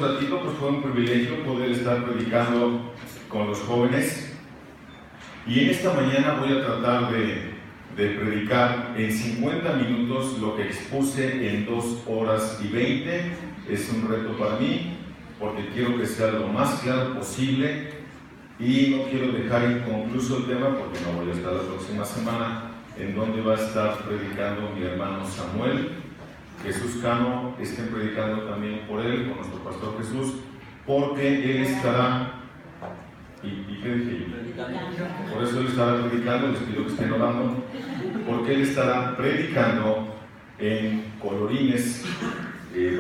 ratito, pues fue un privilegio poder estar predicando con los jóvenes. Y en esta mañana voy a tratar de predicar en 50 minutos lo que expuse en 2 horas y 20. Es un reto para mí, porque quiero que sea lo más claro posible y no quiero dejar inconcluso el tema, porque no voy a estar la próxima semana, en donde va a estar predicando mi hermano Samuel. Jesús Cano, estén predicando también por él, con nuestro pastor Jesús, porque él estará, ¿y qué dije yo? Por eso él estará predicando, les pido que estén orando, porque él estará predicando en Colorines,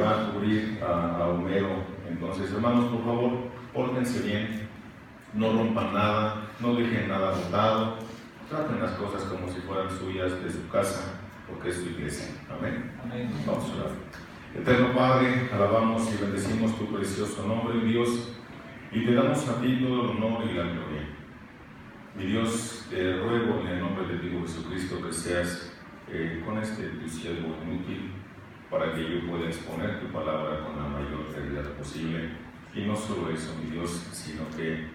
va a cubrir a Homero. Entonces, hermanos, por favor, pórtense bien, no rompan nada, no dejen nada botado, traten las cosas como si fueran suyas de su casa, porque es tu iglesia. Amén. Amén. Vamos a orar. Eterno Padre, alabamos y bendecimos tu precioso nombre, Dios, y te damos a ti todo el honor y la gloria. Mi Dios, te ruego en el nombre de ti, Jesucristo, que seas con tu siervo inútil, para que yo pueda exponer tu palabra con la mayor claridad posible. Y no solo eso, mi Dios, sino que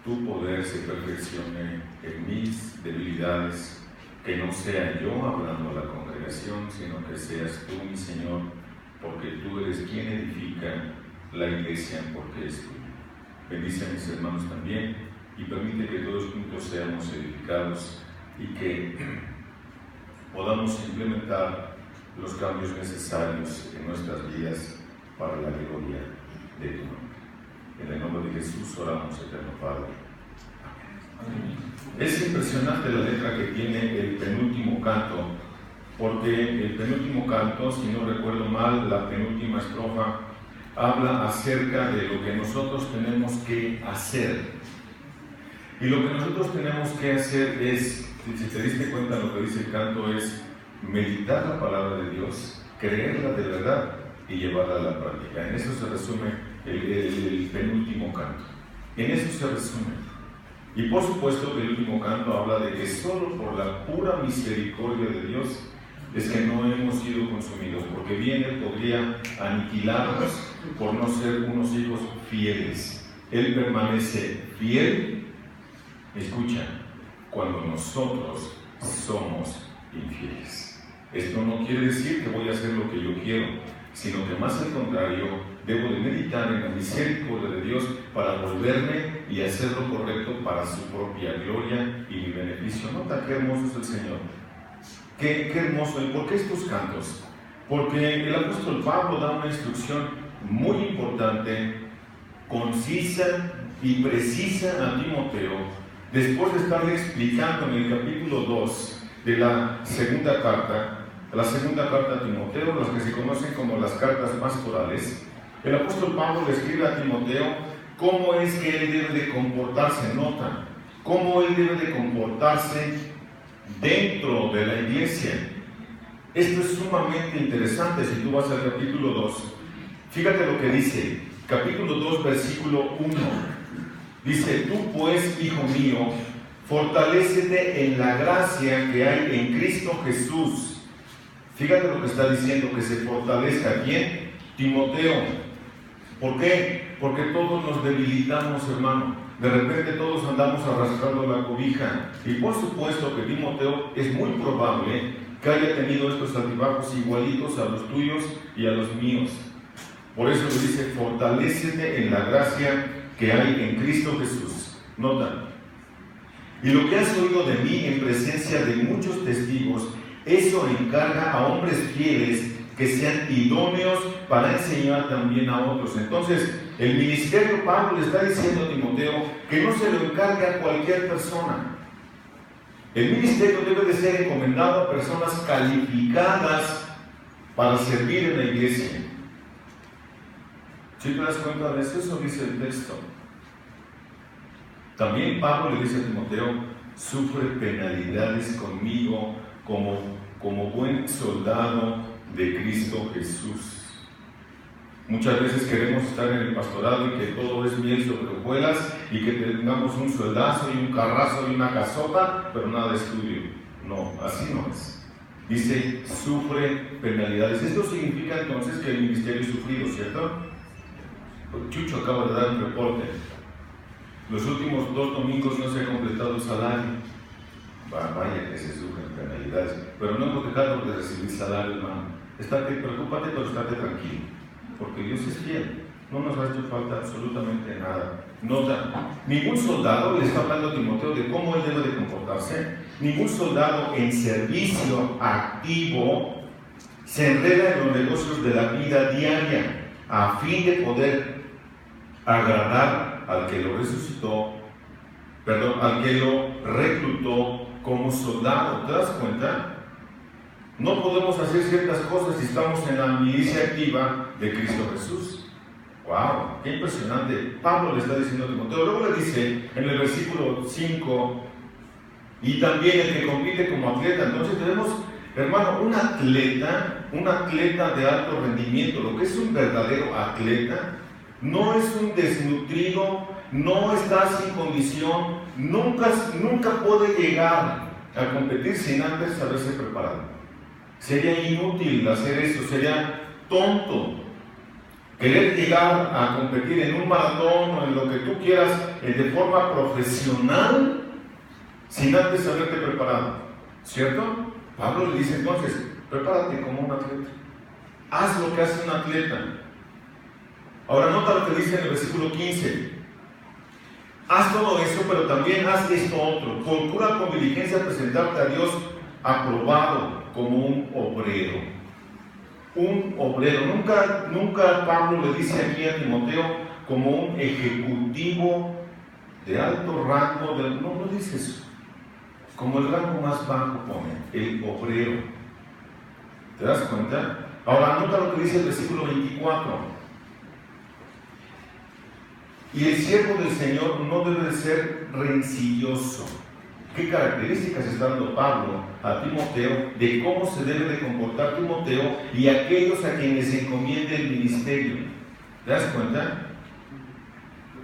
tu poder se perfeccione en mis debilidades, que no sea yo hablando a la congregación, sino que seas tú, mi Señor, porque tú eres quien edifica la iglesia, porque es tuyo. Bendice a mis hermanos también y permite que todos juntos seamos edificados y que podamos implementar los cambios necesarios en nuestras vidas para la gloria de tu nombre. En el nombre de Jesús oramos, eterno Padre. Amén. Es impresionante la letra que tiene el penúltimo canto, porque el penúltimo canto, si no recuerdo mal, la penúltima estrofa, habla acerca de lo que nosotros tenemos que hacer. Y lo que nosotros tenemos que hacer es, si te diste cuenta, lo que dice el canto es meditar la palabra de Dios, creerla de verdad y llevarla a la práctica. En eso se resume el penúltimo canto. En eso se resume. Y por supuesto que el último canto habla de que solo por la pura misericordia de Dios es que no hemos sido consumidos, porque bien Él podría aniquilarnos por no ser unos hijos fieles. Él permanece fiel, escucha, cuando nosotros somos infieles. Esto no quiere decir que voy a hacer lo que yo quiero, sino que más al contrario, debo de meditar en la misericordia de Dios para volverme y hacer lo correcto para su propia gloria y mi beneficio. Nota qué hermoso es el Señor. Qué hermoso. ¿Y por qué estos cantos? Porque el apóstol Pablo da una instrucción muy importante, concisa y precisa a Timoteo, después de estarle explicando en el capítulo 2 de la segunda carta a Timoteo, las que se conocen como las cartas pastorales. El apóstol Pablo le escribe a Timoteo cómo es que él debe de comportarse, nota, cómo él debe de comportarse dentro de la iglesia. Esto es sumamente interesante si tú vas al capítulo 2. Fíjate lo que dice, capítulo 2, versículo 1. Dice, tú pues, hijo mío, fortalécete en la gracia que hay en Cristo Jesús. Fíjate lo que está diciendo, que se fortalezca. ¿Quién? Timoteo. ¿Por qué? Porque todos nos debilitamos, hermano. De repente todos andamos arrastrando la cobija. Y por supuesto que Timoteo es muy probable que haya tenido estos altibajos igualitos a los tuyos y a los míos. Por eso le dice, fortalécete en la gracia que hay en Cristo Jesús. Nota. Y lo que has oído de mí en presencia de muchos testigos, eso encarga a hombres fieles que sean idóneos para enseñar también a otros. Entonces, el ministerio, Pablo le está diciendo a Timoteo que no se lo encargue a cualquier persona. El ministerio debe de ser encomendado a personas calificadas para servir en la iglesia. ¿Sí te das cuenta de eso? Eso dice el texto. También Pablo le dice a Timoteo, sufre penalidades conmigo como buen soldado de Cristo Jesús. Muchas veces queremos estar en el pastorado y que todo es miel sobre hojuelas y que tengamos un sueldazo y un carrazo y una casota, pero nada de estudio. No, así no es. Dice, sufre penalidades. Esto significa entonces que el ministerio es sufrido, ¿cierto? Chucho acaba de dar un reporte. Los últimos 2 domingos no se ha completado el salario. Vaya que se sufren penalidades. Pero no hemos dejado de recibir salario, hermano. Preocúpate, pero estate tranquilo. Porque Dios es fiel. No nos ha hecho falta absolutamente nada. Ningún soldado, le está hablando a Timoteo de cómo él debe de comportarse. Ningún soldado en servicio activo se enreda en los negocios de la vida diaria a fin de poder agradar al que lo al que lo reclutó como soldado. ¿Te das cuenta? No podemos hacer ciertas cosas si estamos en la milicia activa de Cristo Jesús. ¡Wow! ¡Qué impresionante! Pablo le está diciendo a Timoteo. Luego le dice en el versículo 5, y también el que compite como atleta. Entonces tenemos, hermano, un atleta de alto rendimiento. Lo que es un verdadero atleta no es un desnutrido, no está sin condición, nunca puede llegar a competir sin antes haberse preparado. Sería inútil hacer eso, sería tonto querer llegar a competir en un maratón o en lo que tú quieras de forma profesional sin antes haberte preparado, ¿cierto? Pablo le dice entonces, prepárate como un atleta, haz lo que hace un atleta. Ahora nota lo que dice en el versículo 15, haz todo eso, pero también haz esto otro, procura con diligencia presentarte a Dios aprobado como un obrero. Un obrero. Nunca Pablo le dice aquí a Timoteo como un ejecutivo de alto rango, no dice eso. Como el rango más bajo pone, el obrero. ¿Te das cuenta? Ahora nota lo que dice el versículo 24. Y el siervo del Señor no debe de ser rencilloso. ¿Qué características está dando Pablo a Timoteo de cómo se debe de comportar Timoteo y aquellos a quienes se encomiende el ministerio? ¿Te das cuenta?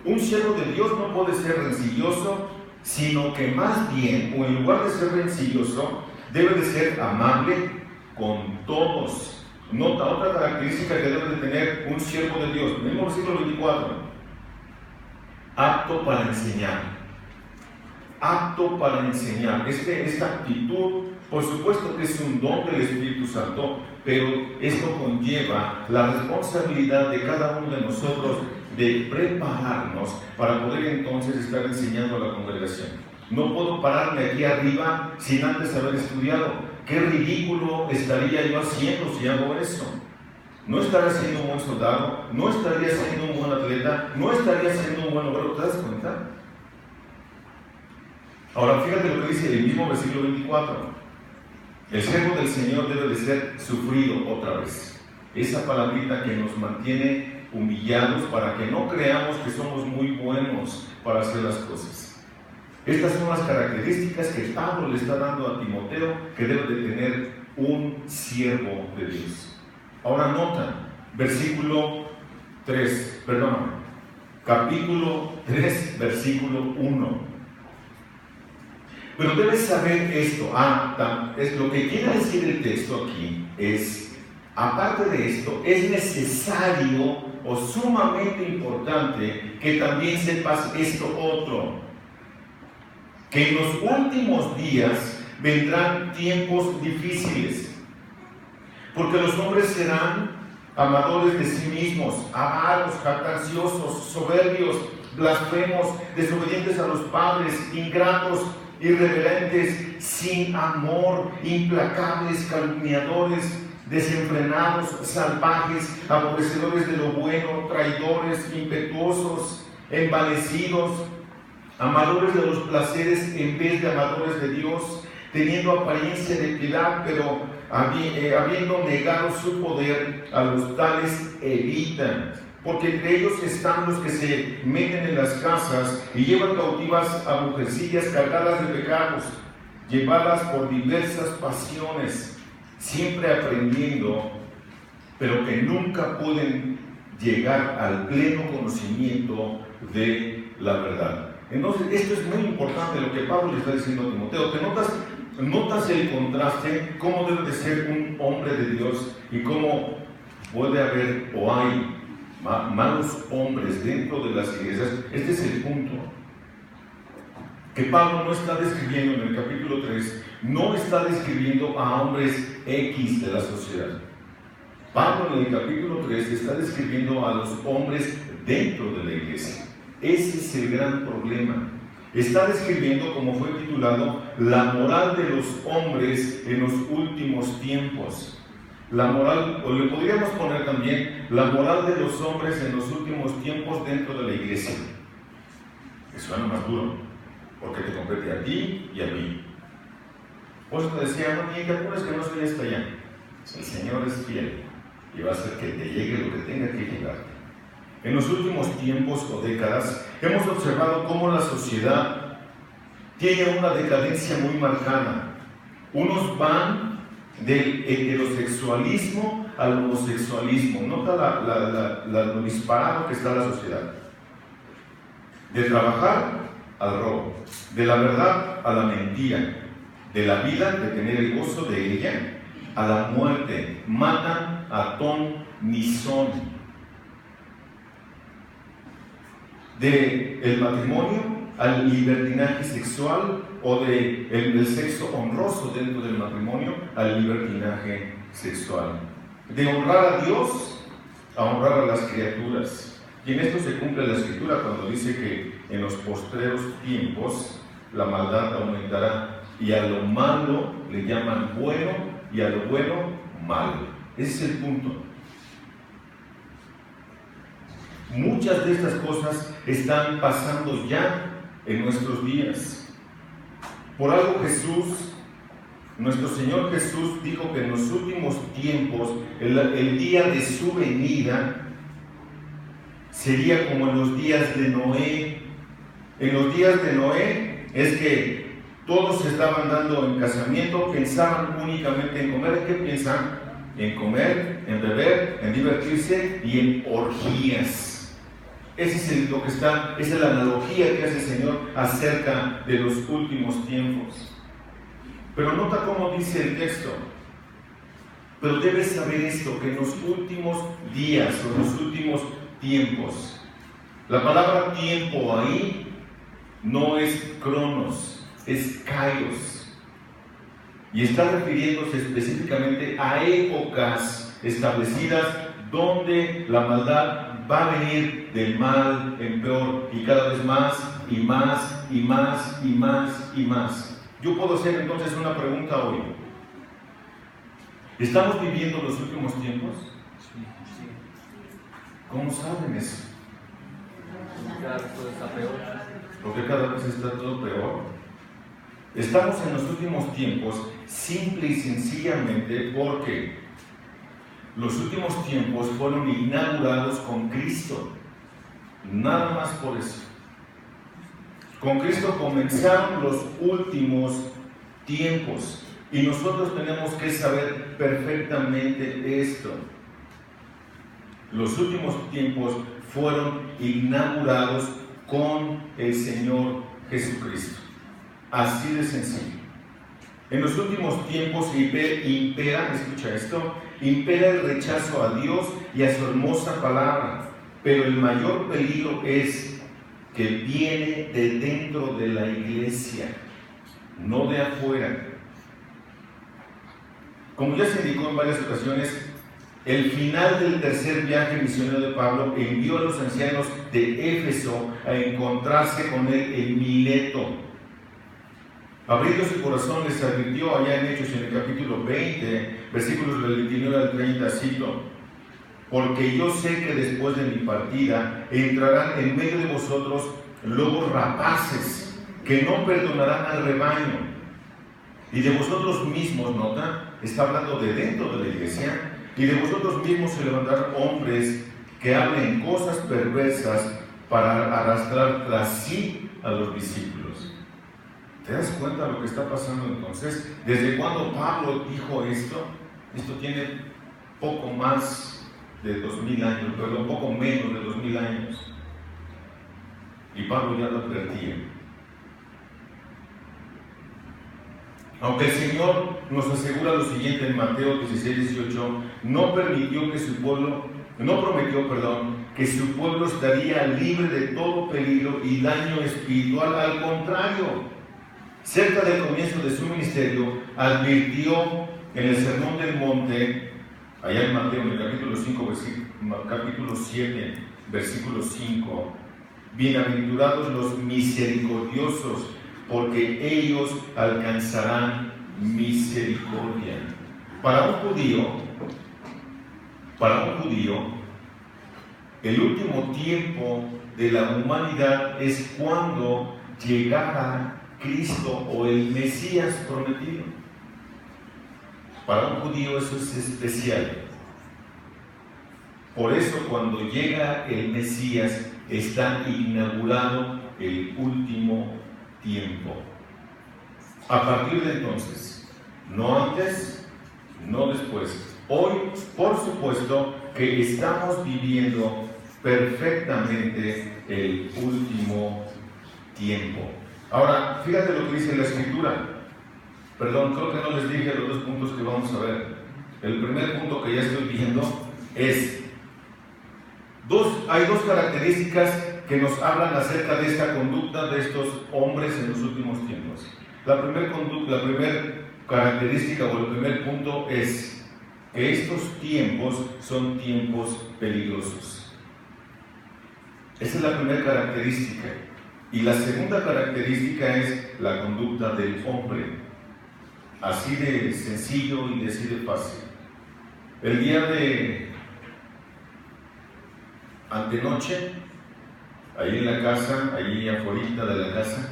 Un siervo de Dios no puede ser rencilloso, sino que más bien, o en lugar de ser rencilloso, debe de ser amable con todos. Nota otra característica que debe de tener un siervo de Dios. Mismo versículo 24. Apto para enseñar. Apto para enseñar. Esta actitud, por supuesto que es un don del Espíritu Santo, pero esto conlleva la responsabilidad de cada uno de nosotros de prepararnos para poder entonces estar enseñando a la congregación. No puedo pararme aquí arriba sin antes haber estudiado. Qué ridículo estaría yo haciendo si hago eso. No estaría siendo un buen soldado, no estaría siendo un buen atleta, no estaría siendo un buen obrero. ¿Te das cuenta? Ahora fíjate lo que dice el mismo versículo 24. El siervo del Señor debe de ser sufrido otra vez. Esa palabrita que nos mantiene humillados para que no creamos que somos muy buenos para hacer las cosas. Estas son las características que Pablo le está dando a Timoteo que debe de tener un siervo de Dios. Ahora nota, capítulo 3, versículo 1. Pero debes saber esto, es lo que quiere decir el texto aquí, es, aparte de esto, es necesario o sumamente importante que también sepas esto otro, que en los últimos días vendrán tiempos difíciles, porque los hombres serán amadores de sí mismos, avaros, jactanciosos, soberbios, blasfemos, desobedientes a los padres, ingratos, irreverentes, sin amor, implacables, calumniadores, desenfrenados, salvajes, aborrecedores de lo bueno, traidores, impetuosos, envanecidos, amadores de los placeres en vez de amadores de Dios, teniendo apariencia de piedad, pero habiendo negado su poder, a los tales evitan. Porque entre ellos están los que se meten en las casas y llevan cautivas a mujercillas cargadas de pecados, llevadas por diversas pasiones, siempre aprendiendo, pero que nunca pueden llegar al pleno conocimiento de la verdad. Entonces, esto es muy importante lo que Pablo le está diciendo a Timoteo. ¿Te notas ¿Notas el contraste? ¿Cómo debe de ser un hombre de Dios y cómo puede haber o hay malos hombres dentro de las iglesias? Este es el punto. Que Pablo no está describiendo en el capítulo 3, no está describiendo a hombres X de la sociedad. Pablo en el capítulo 3 está describiendo a los hombres dentro de la iglesia. Ese es el gran problema. Está describiendo, como fue titulado, la moral de los hombres en los últimos tiempos. La moral, o le podríamos poner también, la moral de los hombres en los últimos tiempos dentro de la iglesia. Que suena más duro, porque te compete a ti y a mí. Por eso te decía, no, ni te apures que no soy hasta allá. El Señor es fiel y va a hacer que te llegue lo que tenga que llegarte. En los últimos tiempos o décadas hemos observado cómo la sociedad tiene una decadencia muy marcada. Unos van del heterosexualismo al homosexualismo. Nota lo disparado que está la sociedad. De trabajar al robo, de la verdad a la mentira, de la vida, de tener el gozo de ella, a la muerte. Matan a ton ni son. Del matrimonio al libertinaje sexual, o del sexo honroso dentro del matrimonio al libertinaje sexual. De honrar a Dios a honrar a las criaturas. Y en esto se cumple la Escritura cuando dice que en los postreros tiempos la maldad aumentará, y a lo malo le llaman bueno y a lo bueno malo. Ese es el punto. Muchas de estas cosas están pasando ya en nuestros días. Por algo Jesús, nuestro Señor Jesús, dijo que en los últimos tiempos, el día de su venida, sería como en los días de Noé. En los días de Noé es que todos se estaban dando en casamiento, pensaban únicamente en comer. ¿Qué piensan? En comer, en beber, en divertirse y en orgías. Esa es la analogía que hace el Señor acerca de los últimos tiempos. Pero nota cómo dice el texto. Pero debes saber esto, que en los últimos días o en los últimos tiempos, la palabra tiempo ahí no es cronos, es kairos. Y está refiriéndose específicamente a épocas establecidas donde la maldad va a venir de mal en peor, y cada vez más y más y más y más y más. Yo puedo hacer entonces una pregunta hoy. ¿Estamos viviendo los últimos tiempos? ¿Cómo saben eso? Cada vez todo está peor. Porque cada vez está todo peor. Estamos en los últimos tiempos simple y sencillamente porque los últimos tiempos fueron inaugurados con Cristo. Nada más por eso. Con Cristo comenzaron los últimos tiempos. Y nosotros tenemos que saber perfectamente esto. Los últimos tiempos fueron inaugurados con el Señor Jesucristo. Así de sencillo. En los últimos tiempos impera, escucha esto, impera el rechazo a Dios y a su hermosa palabra. Pero el mayor peligro es que viene de dentro de la iglesia, no de afuera. Como ya se indicó en varias ocasiones, el final del tercer viaje misionero de Pablo envió a los ancianos de Éfeso a encontrarse con él en Mileto. Abriendo su corazón les advirtió allá en Hechos, en el capítulo 20, versículos del 29 al 30, cito: porque yo sé que después de mi partida entrarán en medio de vosotros lobos rapaces que no perdonarán al rebaño. Y de vosotros mismos, nota, está hablando de dentro de la iglesia, y de vosotros mismos se levantarán hombres que hablen cosas perversas para arrastrar tras sí a los discípulos. ¿Te das cuenta de lo que está pasando entonces? ¿Desde cuando Pablo dijo esto? Esto tiene poco más de 2000 años, perdón, poco menos de 2000 años. Y Pablo ya lo advertía. Aunque el Señor nos asegura lo siguiente en Mateo 16:18, no prometió, que su pueblo estaría libre de todo peligro y daño espiritual. Al contrario, cerca del comienzo de su ministerio, advirtió en el Sermón del Monte, allá en Mateo, en el capítulo 7, versículo 5, bienaventurados los misericordiosos, porque ellos alcanzarán misericordia. Para un judío, el último tiempo de la humanidad es cuando llegara Cristo o el Mesías prometido. Para un judío eso es especial. Por eso cuando llega el Mesías está inaugurado el último tiempo. A partir de entonces, no antes, no después. Hoy, por supuesto, que estamos viviendo perfectamente el último tiempo. Ahora, fíjate lo que dice la Escritura. Perdón, creo que no les dije los dos puntos que vamos a ver. El primer punto que ya estoy viendo es hay dos características que nos hablan acerca de esta conducta de estos hombres en los últimos tiempos. La primera característica o el primer punto es que estos tiempos son tiempos peligrosos. Esa es la primera característica. Y la segunda característica es la conducta del hombre. Así de sencillo y así de fácil. El día de antenoche, ahí en la casa, ahí afuera de la casa,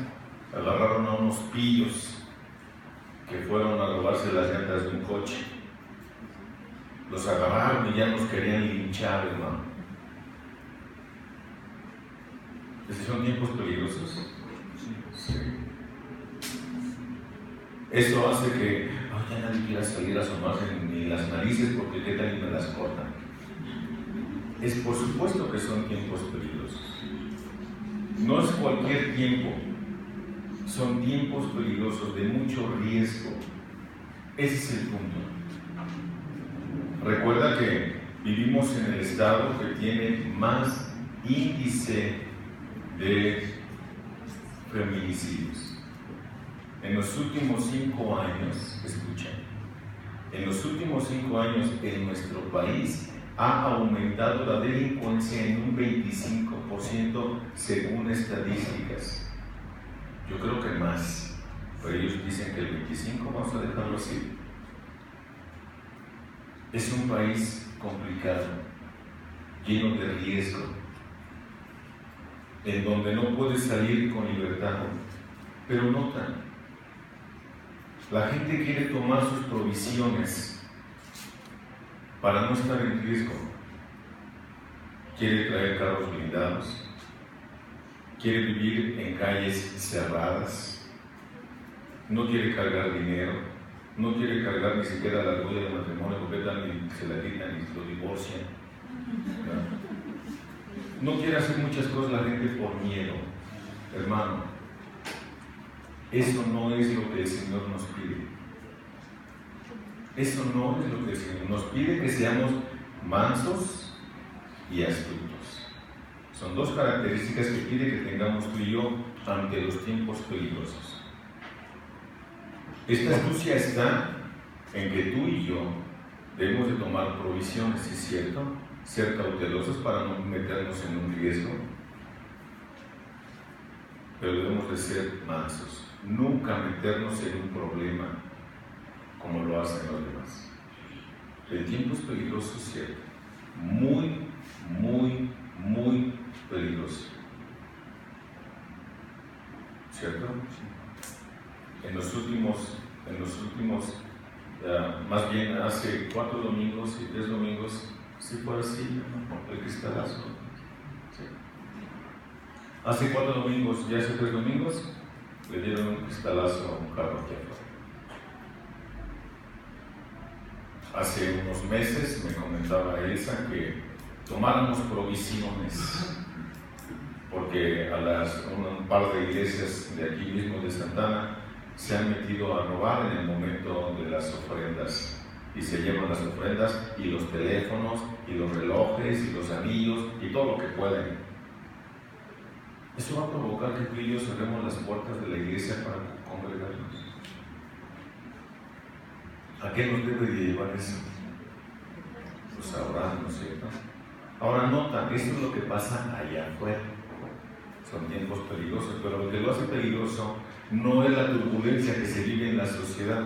agarraron a unos pillos que fueron a robarse las llantas de un coche. Los agarraron y ya nos querían linchar, hermano. ¿Esos son tiempos peligrosos? Sí. Eso hace que ya nadie quiera salir a asomarse ni las narices porque qué tal y me las cortan. Es por supuesto que son tiempos peligrosos. No es cualquier tiempo. Son tiempos peligrosos de mucho riesgo. Ese es el punto. Recuerda que vivimos en el estado que tiene más índice de feminicidios. En los últimos 5 años, escuchen, en los últimos 5 años en nuestro país ha aumentado la delincuencia en un 25% según estadísticas. Yo creo que más, pero ellos dicen que el 25%, vamos a dejarlo así. Es un país complicado, lleno de riesgo, en donde no puedes salir con libertad. Pero nota, la gente quiere tomar sus provisiones para no estar en riesgo. Quiere traer carros blindados, quiere vivir en calles cerradas, no quiere cargar dinero, no quiere cargar ni siquiera la argolla de matrimonio completa, ni se la quitan ni lo divorcian. No quiere hacer muchas cosas la gente por miedo, hermano. Eso no es lo que el Señor nos pide. Eso no es lo que el Señor nos pide, que seamos mansos y astutos. Son dos características que pide que tengamos tú y yo ante los tiempos peligrosos. Esta astucia está en que tú y yo debemos de tomar provisiones, ¿es cierto? Ser cautelosos para no meternos en un riesgo, pero debemos de ser mansos. Nunca meternos en un problema como lo hacen los demás. El tiempo es peligroso, ¿cierto? Muy, muy, muy peligroso. ¿Cierto? En los últimos, más bien hace 4 domingos y 3 domingos, si fue así, el cristalazo. ¿Sí? Hace 4 domingos y hace 3 domingos, le dieron un cristalazo a un carro aquí afuera. Hace unos meses me comentaba Elsa que tomáramos provisiones, porque a un par de iglesias de aquí mismo de Santana se han metido a robar en el momento de las ofrendas y se llevan las ofrendas y los teléfonos y los relojes y los anillos y todo lo que pueden. Eso va a provocar que tú y yo cerremos las puertas de la iglesia para congregarnos. ¿A qué nos debe de llevar eso? Pues a orar, ¿no es cierto? Ahora nota, esto es lo que pasa allá afuera. Son tiempos peligrosos, pero lo que lo hace peligroso no es la turbulencia que se vive en la sociedad,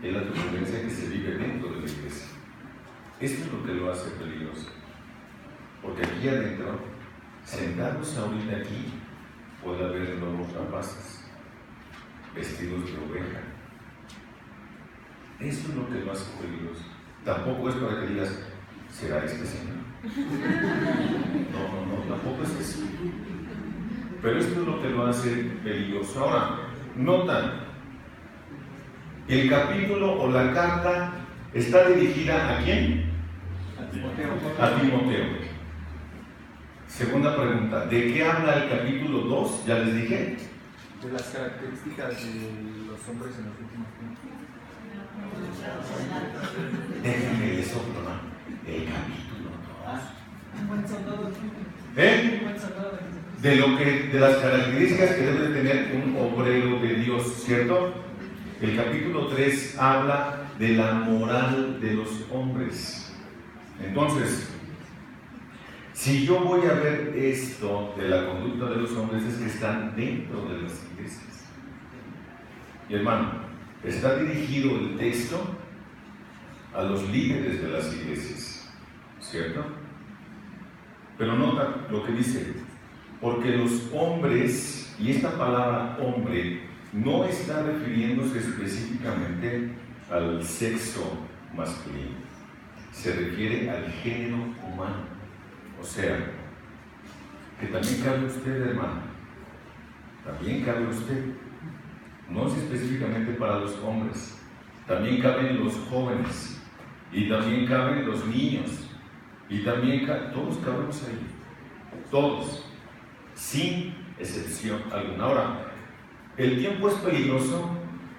es la turbulencia que se vive dentro de la iglesia. Esto es lo que lo hace peligroso. Porque aquí adentro, sentados ahorita aquí, puede haber lobos rapaces, vestidos de oveja. Eso es lo que lo hace peligroso. Tampoco es para que digas, ¿será este señor? No, tampoco es eso. Pero esto es lo que lo hace peligroso. Ahora, notan, el capítulo o la carta está dirigida ¿a quién? A Timoteo. Segunda pregunta, ¿de qué habla el capítulo 2? Ya les dije. De las características de los hombres en los últimos tiempos. Déjenme les soplo, ¿no? El capítulo 2. De las características que debe tener un obrero de Dios, ¿cierto? El capítulo 3 habla de la moral de los hombres. Entonces, si yo voy a ver esto de la conducta de los hombres, es que están dentro de las iglesias. Y hermano, está dirigido el texto a los líderes de las iglesias, ¿cierto? Pero nota lo que dice, porque los hombres, y esta palabra hombre, no está refiriéndose específicamente al sexo masculino, se refiere al género humano. O sea, que también cabe usted, hermano, también cabe usted, no es específicamente para los hombres, también caben los jóvenes, y también caben los niños, y también todos cabemos ahí, todos, sin excepción alguna. Ahora, el tiempo es peligroso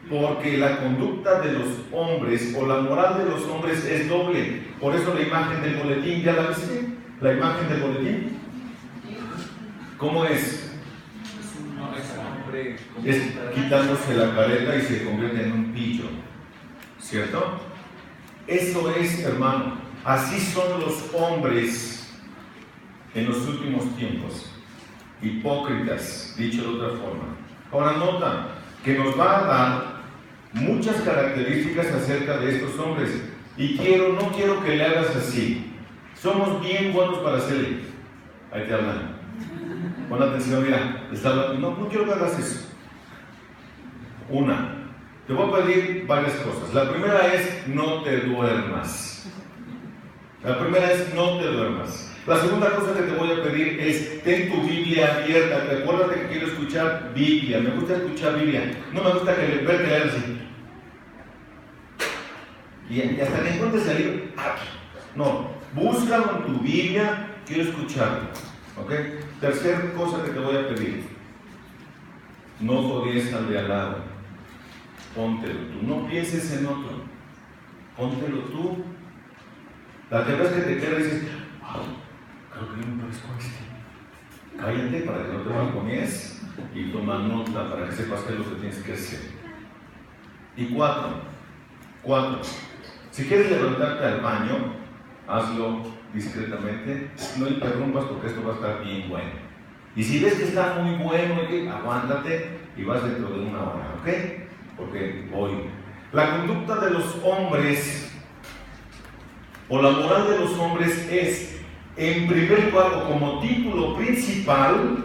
porque la conducta de los hombres o la moral de los hombres es doble. Por eso la imagen del boletín, ¿ya la viste? La imagen del boletín, ¿cómo es? Es quitándose la careta y se convierte en un pillo, ¿cierto? Eso es, hermano, así son los hombres en los últimos tiempos, hipócritas, dicho de otra forma. Ahora nota que nos va a dar muchas características acerca de estos hombres, y no quiero que le hagas así. Somos bien buenos para hacerle. Ahí te hablan. Pon atención, mira. No quiero que hagas eso. Te voy a pedir varias cosas. La primera es no te duermas. La segunda cosa que te voy a pedir es ten tu Biblia abierta. Recuérdate que quiero escuchar Biblia. Me gusta escuchar Biblia. No me gusta ver que leer así. Y hasta que encuentres el libro aquí. No. Búscalo en tu Biblia, quiero escucharlo. ¿Ok? Tercera cosa que te voy a pedir. No odies al de al lado. Póntelo tú. No pienses en otro. Póntelo tú. La que ves que te queda y dices, creo que yo me parezco a este. Cállate para que no te balconees y toma nota para que sepas qué es lo que tienes que hacer. Y 4. Si quieres levantarte al baño, hazlo discretamente, no interrumpas porque esto va a estar bien bueno. Y si ves que está muy bueno, aguántate y vas dentro de una hora, ¿ok? Porque voy. La conducta de los hombres o la moral de los hombres es, en primer lugar, o como título principal,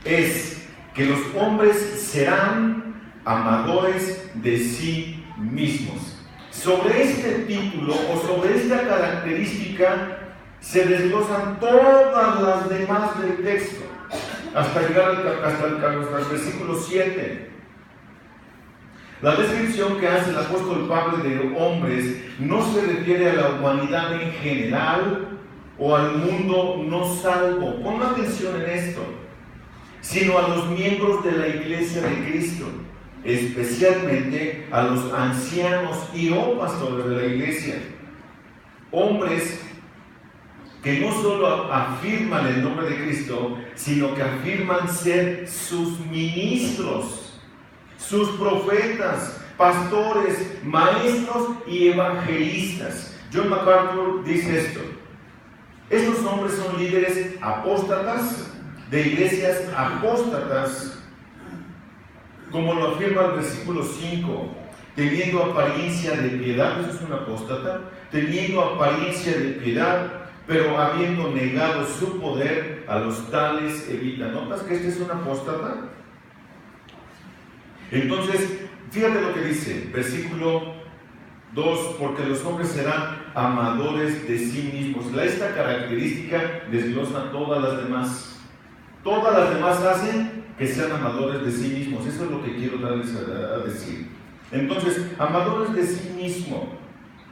es que los hombres serán amadores de sí mismos. Sobre este título o sobre esta característica se desglosan todas las demás del texto, hasta llegar hasta el versículo 7. La descripción que hace el apóstol Pablo de hombres no se refiere a la humanidad en general o al mundo no salvo, pon atención en esto, sino a los miembros de la iglesia de Cristo. especialmente a los ancianos y pastores de la iglesia, hombres que no solo afirman el nombre de Cristo, sino que afirman ser sus ministros, sus profetas, pastores, maestros y evangelistas. John MacArthur dice esto: estos hombres son líderes apóstatas de iglesias apóstatas, como lo afirma el versículo 5, teniendo apariencia de piedad. Eso es un apóstata, teniendo apariencia de piedad, pero habiendo negado su poder, a los tales evita. ¿Notas que este es un apóstata? Entonces, fíjate lo que dice, versículo 2, porque los hombres serán amadores de sí mismos. Esta característica desglosa todas las demás. Todas las demás hacen que sean amadores de sí mismos. Eso es lo que quiero darles a decir. Entonces, amadores de sí mismo.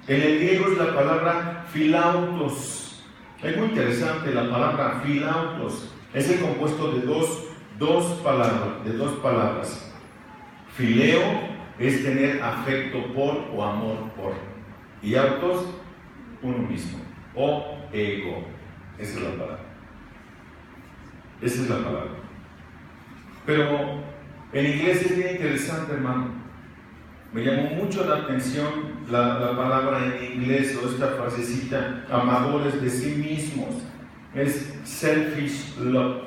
En el griego es la palabra philautos. Es muy interesante la palabra philautos. Es el compuesto de dos palabras. Fileo es tener afecto por o amor por. Y autos, uno mismo. O ego. Esa es la palabra. Esa es la palabra. Pero en inglés es bien interesante, hermano. Me llamó mucho la atención la palabra en inglés, o esta frasecita, amadores de sí mismos. Es selfish love.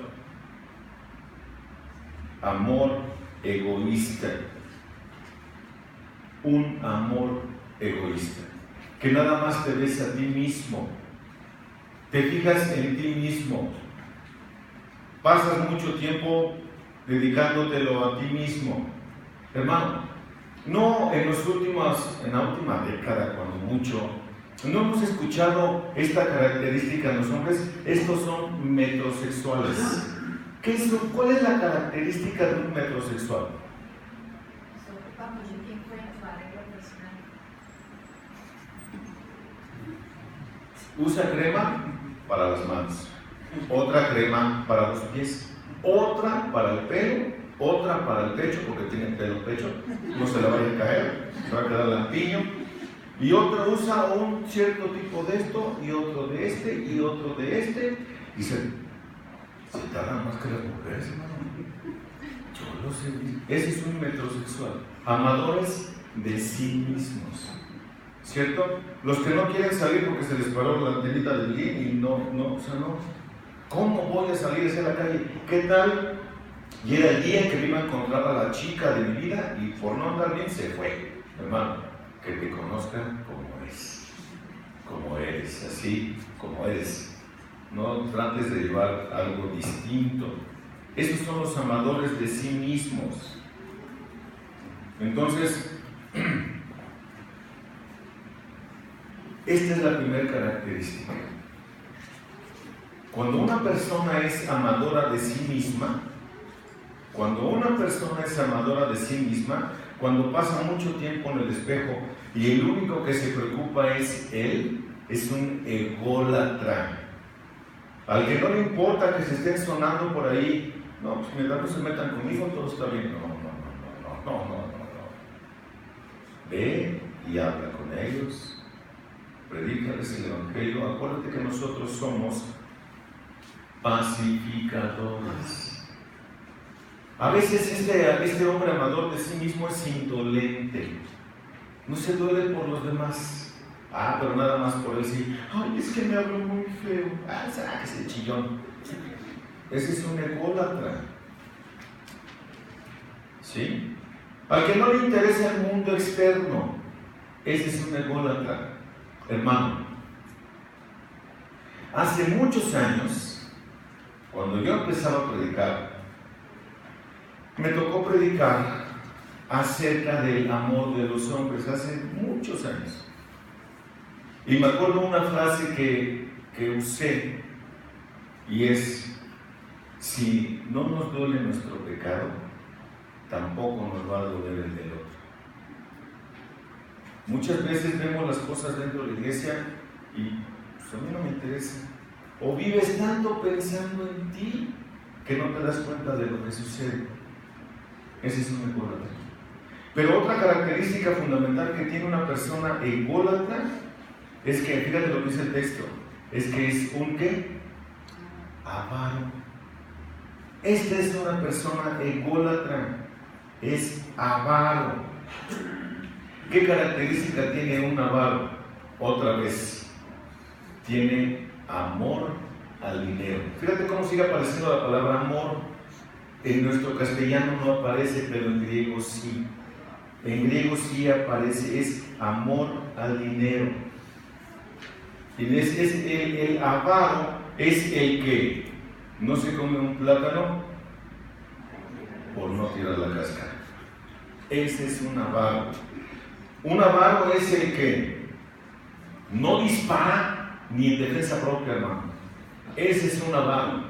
Amor egoísta. Un amor egoísta. Que nada más te ves a ti mismo. Te fijas en ti mismo. Pasas mucho tiempo dedicándotelo a ti mismo. Hermano, no en la última década, cuando mucho, no hemos escuchado esta característica en los hombres. Estos son metrosexuales. ¿Cuál es la característica de un metrosexual? Se ocupa mucho tiempo en su arreglo personal. Usa crema para las manos, otra crema para los pies, otra para el pelo, otra para el pecho, porque tiene pelo en el pecho, no se le vaya a caer, se va a quedar lampiño, y otra usa un cierto tipo de esto, y otro de este, y otro de este, y se tardan más que las mujeres, hermano. Yo lo sé. Ese es un metrosexual, amadores de sí mismos, ¿cierto? Los que no quieren salir porque se les paró la antenita del bien y no, ¿cómo voy a salir hacia la calle? ¿Qué tal? Y era el día que me iba a encontrar a la chica de mi vida y por no andar bien se fue. Hermano, que te conozcan como eres, así como eres. No trates de llevar algo distinto. Esos son los amadores de sí mismos. Entonces, esta es la primera característica. Cuando una persona es amadora de sí misma, cuando pasa mucho tiempo en el espejo y el único que se preocupa es él, es un ególatra. Al que no le importa que se estén sonando por ahí, no, pues mientras no se metan conmigo, todo está bien. No. Ve y habla con ellos, predícales el evangelio. Acuérdate que nosotros somos pacificadores. A veces este hombre amador de sí mismo es indolente, no se duele por los demás. Pero nada más por él sí. Ay, es que me habló muy feo. Será que es el chillón. Ese es un ególatra. ¿Sí? Al que no le interesa el mundo externo, ese es un ególatra. Hermano, hace muchos años, cuando yo empezaba a predicar, me tocó predicar acerca del amor de los hombres, hace muchos años. Y me acuerdo una frase que usé, y es: si no nos duele nuestro pecado, tampoco nos va a doler el del otro. Muchas veces vemos las cosas dentro de la iglesia y pues a mí no me interesa. O vives tanto pensando en ti que no te das cuenta de lo que sucede. Ese es un ególatra. Pero otra característica fundamental que tiene una persona ególatra es que, fíjate lo que dice el texto, es que es un ¿qué? Avaro. Esta es una persona ególatra, es avaro. ¿Qué característica tiene un avaro? Otra vez, tiene amor al dinero. Fíjate cómo sigue apareciendo la palabra amor. En nuestro castellano no aparece, pero en griego sí. En griego sí aparece, es amor al dinero. Y el avaro es el que no se come un plátano por no tirar la cáscara. Ese es un avaro. Un avaro es el que no dispara ni en defensa propia, hermano. Ese es un avaro.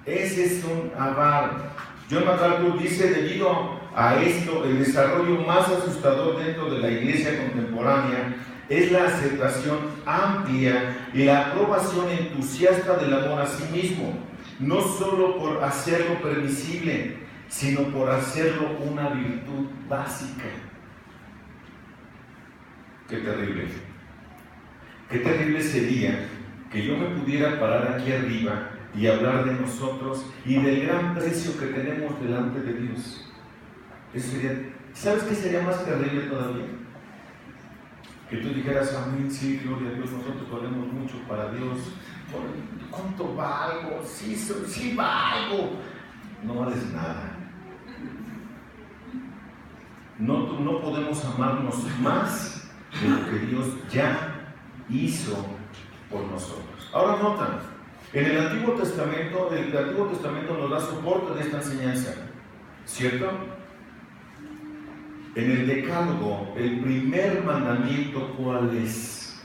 Ese es un avaro. John MacArthur dice, debido a esto, el desarrollo más asustador dentro de la iglesia contemporánea es la aceptación amplia y la aprobación entusiasta del amor a sí mismo, no solo por hacerlo permisible, sino por hacerlo una virtud básica. Qué terrible. Qué terrible sería que yo me pudiera parar aquí arriba y hablar de nosotros y del gran precio que tenemos delante de Dios. Eso sería, ¿sabes qué sería más terrible todavía? Que tú dijeras, amén, sí, gloria a Dios, nosotros valemos mucho para Dios. ¿Cuánto valgo? Sí valgo. No vales nada. No podemos amarnos más de lo que Dios ya hizo por nosotros. Ahora notan, en el Antiguo Testamento nos da soporte de esta enseñanza, ¿cierto? En el Decálogo, el primer mandamiento, ¿cuál es?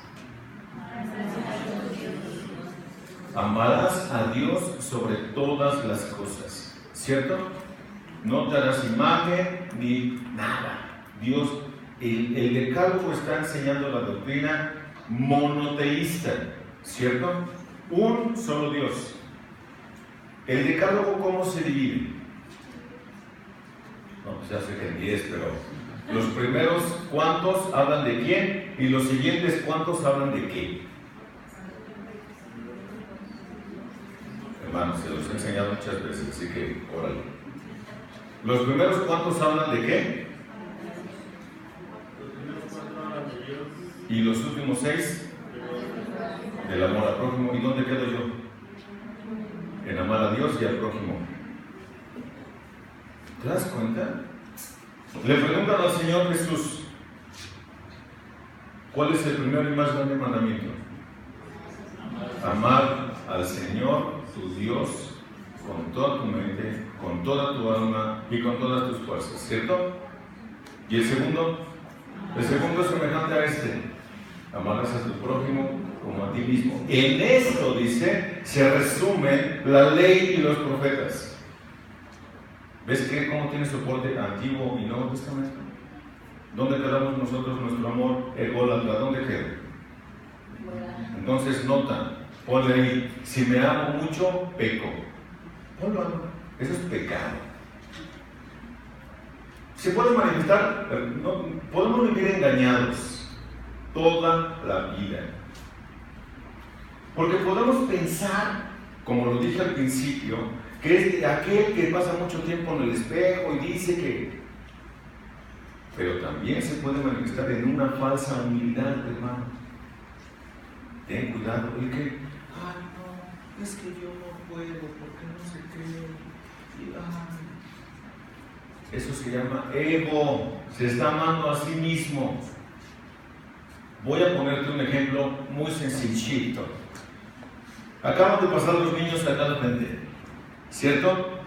Amarás a Dios sobre todas las cosas, ¿cierto? No te harás imagen ni nada. Dios, el Decálogo está enseñando la doctrina monoteísta, ¿cierto? Un solo Dios. ¿El Decálogo cómo se divide? No, pues ya sé que en 10, pero los primeros, ¿cuántos hablan de quién? Y los siguientes, ¿cuántos hablan de qué? Hermanos, se los he enseñado muchas veces, así que órale. Los primeros, ¿cuántos hablan de qué? Y los últimos 6, del amor al prójimo. ¿Y dónde quedo yo? En amar a Dios y al prójimo. ¿Te das cuenta? Le preguntan al Señor Jesús, ¿cuál es el primer y más grande mandamiento? Amar al Señor, tu Dios, con toda tu mente, con toda tu alma y con todas tus fuerzas, ¿cierto? ¿Y el segundo? El segundo es semejante a este: amarás a tu prójimo como a ti mismo. En esto, dice, se resume la ley y los profetas. ¿Ves que cómo tiene soporte Antiguo y Nuevo Testamento? ¿Dónde quedamos nosotros nuestro amor ególatra? ¿Dónde queda? Entonces nota, ponle ahí, si me amo mucho, peco. Ponlo ahí, eso es pecado. Se puede manifestar, no, podemos vivir engañados toda la vida. Porque podemos pensar, como lo dije al principio, que es aquel que pasa mucho tiempo en el espejo y dice que... Pero también se puede manifestar en una falsa humildad, hermano. Ten cuidado, el que, ay no, es que yo no puedo, porque no sé qué. Y, eso se llama ego, se está amando a sí mismo. Voy a ponerte un ejemplo muy sencillito. Acaban de pasar los niños acá al frente, ¿cierto?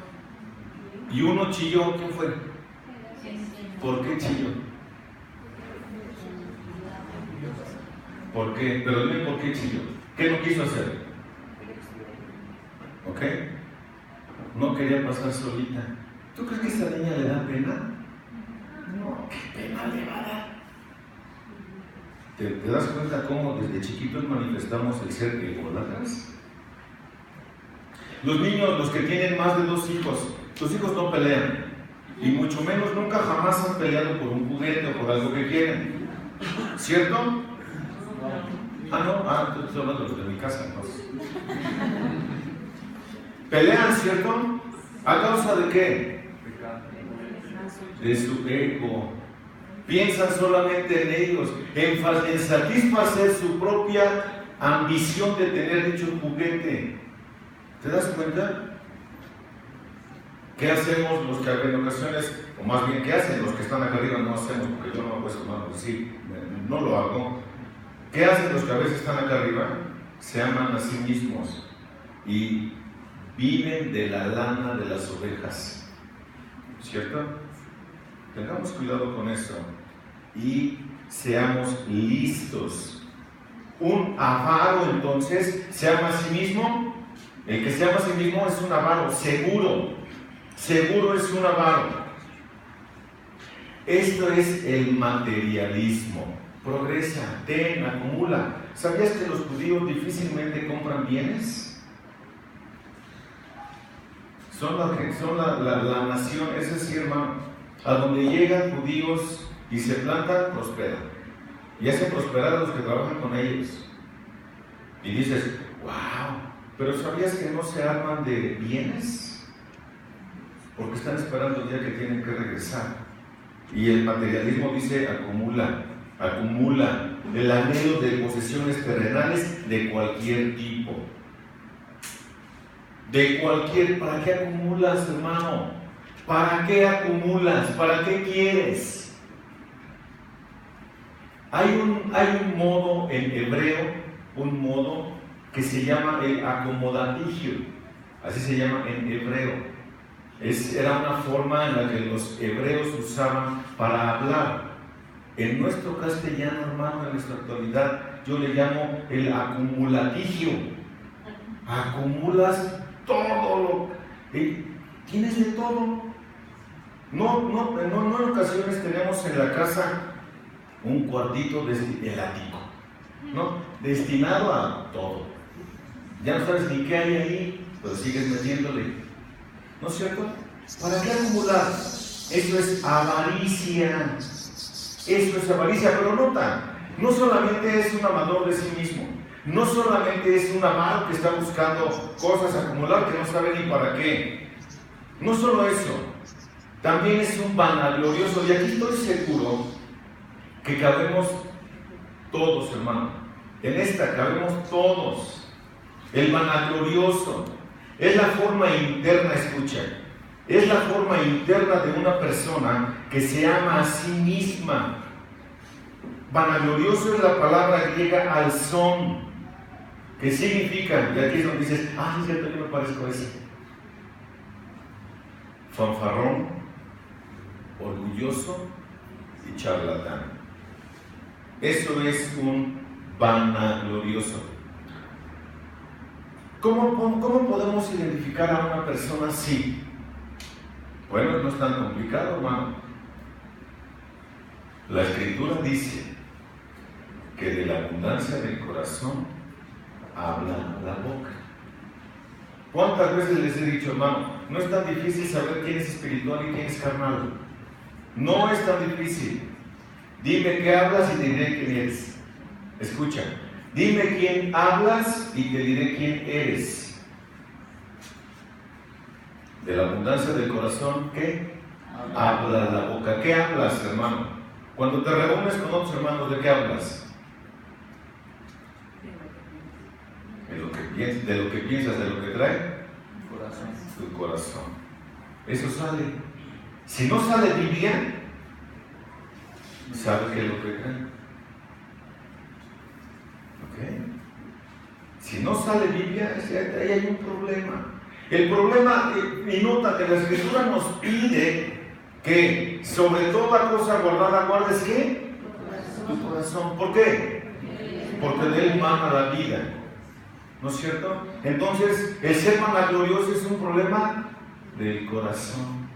Y uno chilló, ¿quién fue? ¿Por qué chilló? ¿Por qué? Pero dime por qué chilló. ¿Qué no quiso hacer? ¿Ok? No quería pasar solita. ¿Tú crees que a esa niña le da pena? No, ¿qué pena le va a dar? ¿Te das cuenta cómo desde chiquitos manifestamos el ser ególatras? Los niños, los que tienen más de 2 hijos, tus hijos no pelean. Y mucho menos nunca jamás han peleado por un juguete o por algo que quieren. ¿Cierto? No, estoy hablando de los de mi casa, entonces. Pelean, ¿cierto? ¿A causa de qué? De su ego. Piensan solamente en ellos, en satisfacer su propia ambición de tener dicho juguete. ¿Te das cuenta? ¿Qué hacemos los que en ocasiones, o más bien, qué hacen los que están acá arriba? No hacemos, porque yo no hago eso, no, sí, no lo hago. ¿Qué hacen los que a veces están acá arriba? Se aman a sí mismos y viven de la lana de las ovejas. ¿Cierto? Tengamos cuidado con eso y seamos listos. Un avaro, entonces, ¿se ama a sí mismo? El que se ama a sí mismo es un avaro, seguro. Seguro es un avaro. Esto es el materialismo. Progresa, ten, acumula. ¿Sabías que los judíos difícilmente compran bienes? Son la nación, es decir, hermano, a donde llegan judíos y se plantan, prosperan. Y hacen prosperar a los que trabajan con ellos. Y dices, wow, pero ¿sabías que no se arman de bienes? Porque están esperando el día que tienen que regresar. Y el materialismo dice acumula el anhelo de posesiones terrenales de cualquier tipo. ¿Para qué acumulas, hermano? ¿Para qué acumulas? ¿Para qué quieres? Hay un modo en hebreo, un modo que se llama el acomodatigio, así se llama en hebreo. Era una forma en la que los hebreos usaban para hablar. En nuestro castellano, hermano, en nuestra actualidad, yo le llamo el acumulatigio. Acumulas todo tienes de todo. No, en ocasiones tenemos en la casa un cuartito el ático, ¿no? Destinado a todo. Ya no sabes ni qué hay ahí, pero sigues metiéndole. ¿No es cierto? ¿Para qué acumular? Eso es avaricia. Eso es avaricia, pero nota, no solamente es un amador de sí mismo, no solamente es un avaro que está buscando cosas a acumular que no sabe ni para qué. No solo eso, también es un vanaglorioso, y aquí estoy seguro que cabemos todos, hermano. En esta cabemos todos. El vanaglorioso es la forma interna, escucha, es la forma interna de una persona que se ama a sí misma. Vanaglorioso es la palabra griega alzón, que significa, y aquí es donde dices, sí, es cierto, yo me parezco a ese. Fanfarrón, orgulloso y charlatán. Eso es un vanaglorioso. ¿Cómo podemos identificar a una persona así? Bueno, no es tan complicado, hermano. La Escritura dice que de la abundancia del corazón habla la boca. ¿Cuántas veces les he dicho, hermano? No es tan difícil saber quién es espiritual y quién es carnal. No es tan difícil. Dime qué hablas y te diré quién eres. Escucha. Dime quién hablas y te diré quién eres. De la abundancia del corazón, ¿qué? Habla la boca. ¿Qué hablas, hermano? Cuando te reúnes con otros hermanos, ¿de qué hablas? De lo que piensas, de lo que trae tu corazón. Eso sale. Si no sale Biblia, ¿sabe qué es lo que trae? Si no sale Biblia, ahí hay un problema. El problema, y nota que la Escritura nos pide que sobre toda cosa guardada guardes ¿qué? Tu corazón. ¿Por qué? Porque de él mana la vida. ¿No es cierto? Entonces, el ser vanaglorioso es un problema del corazón.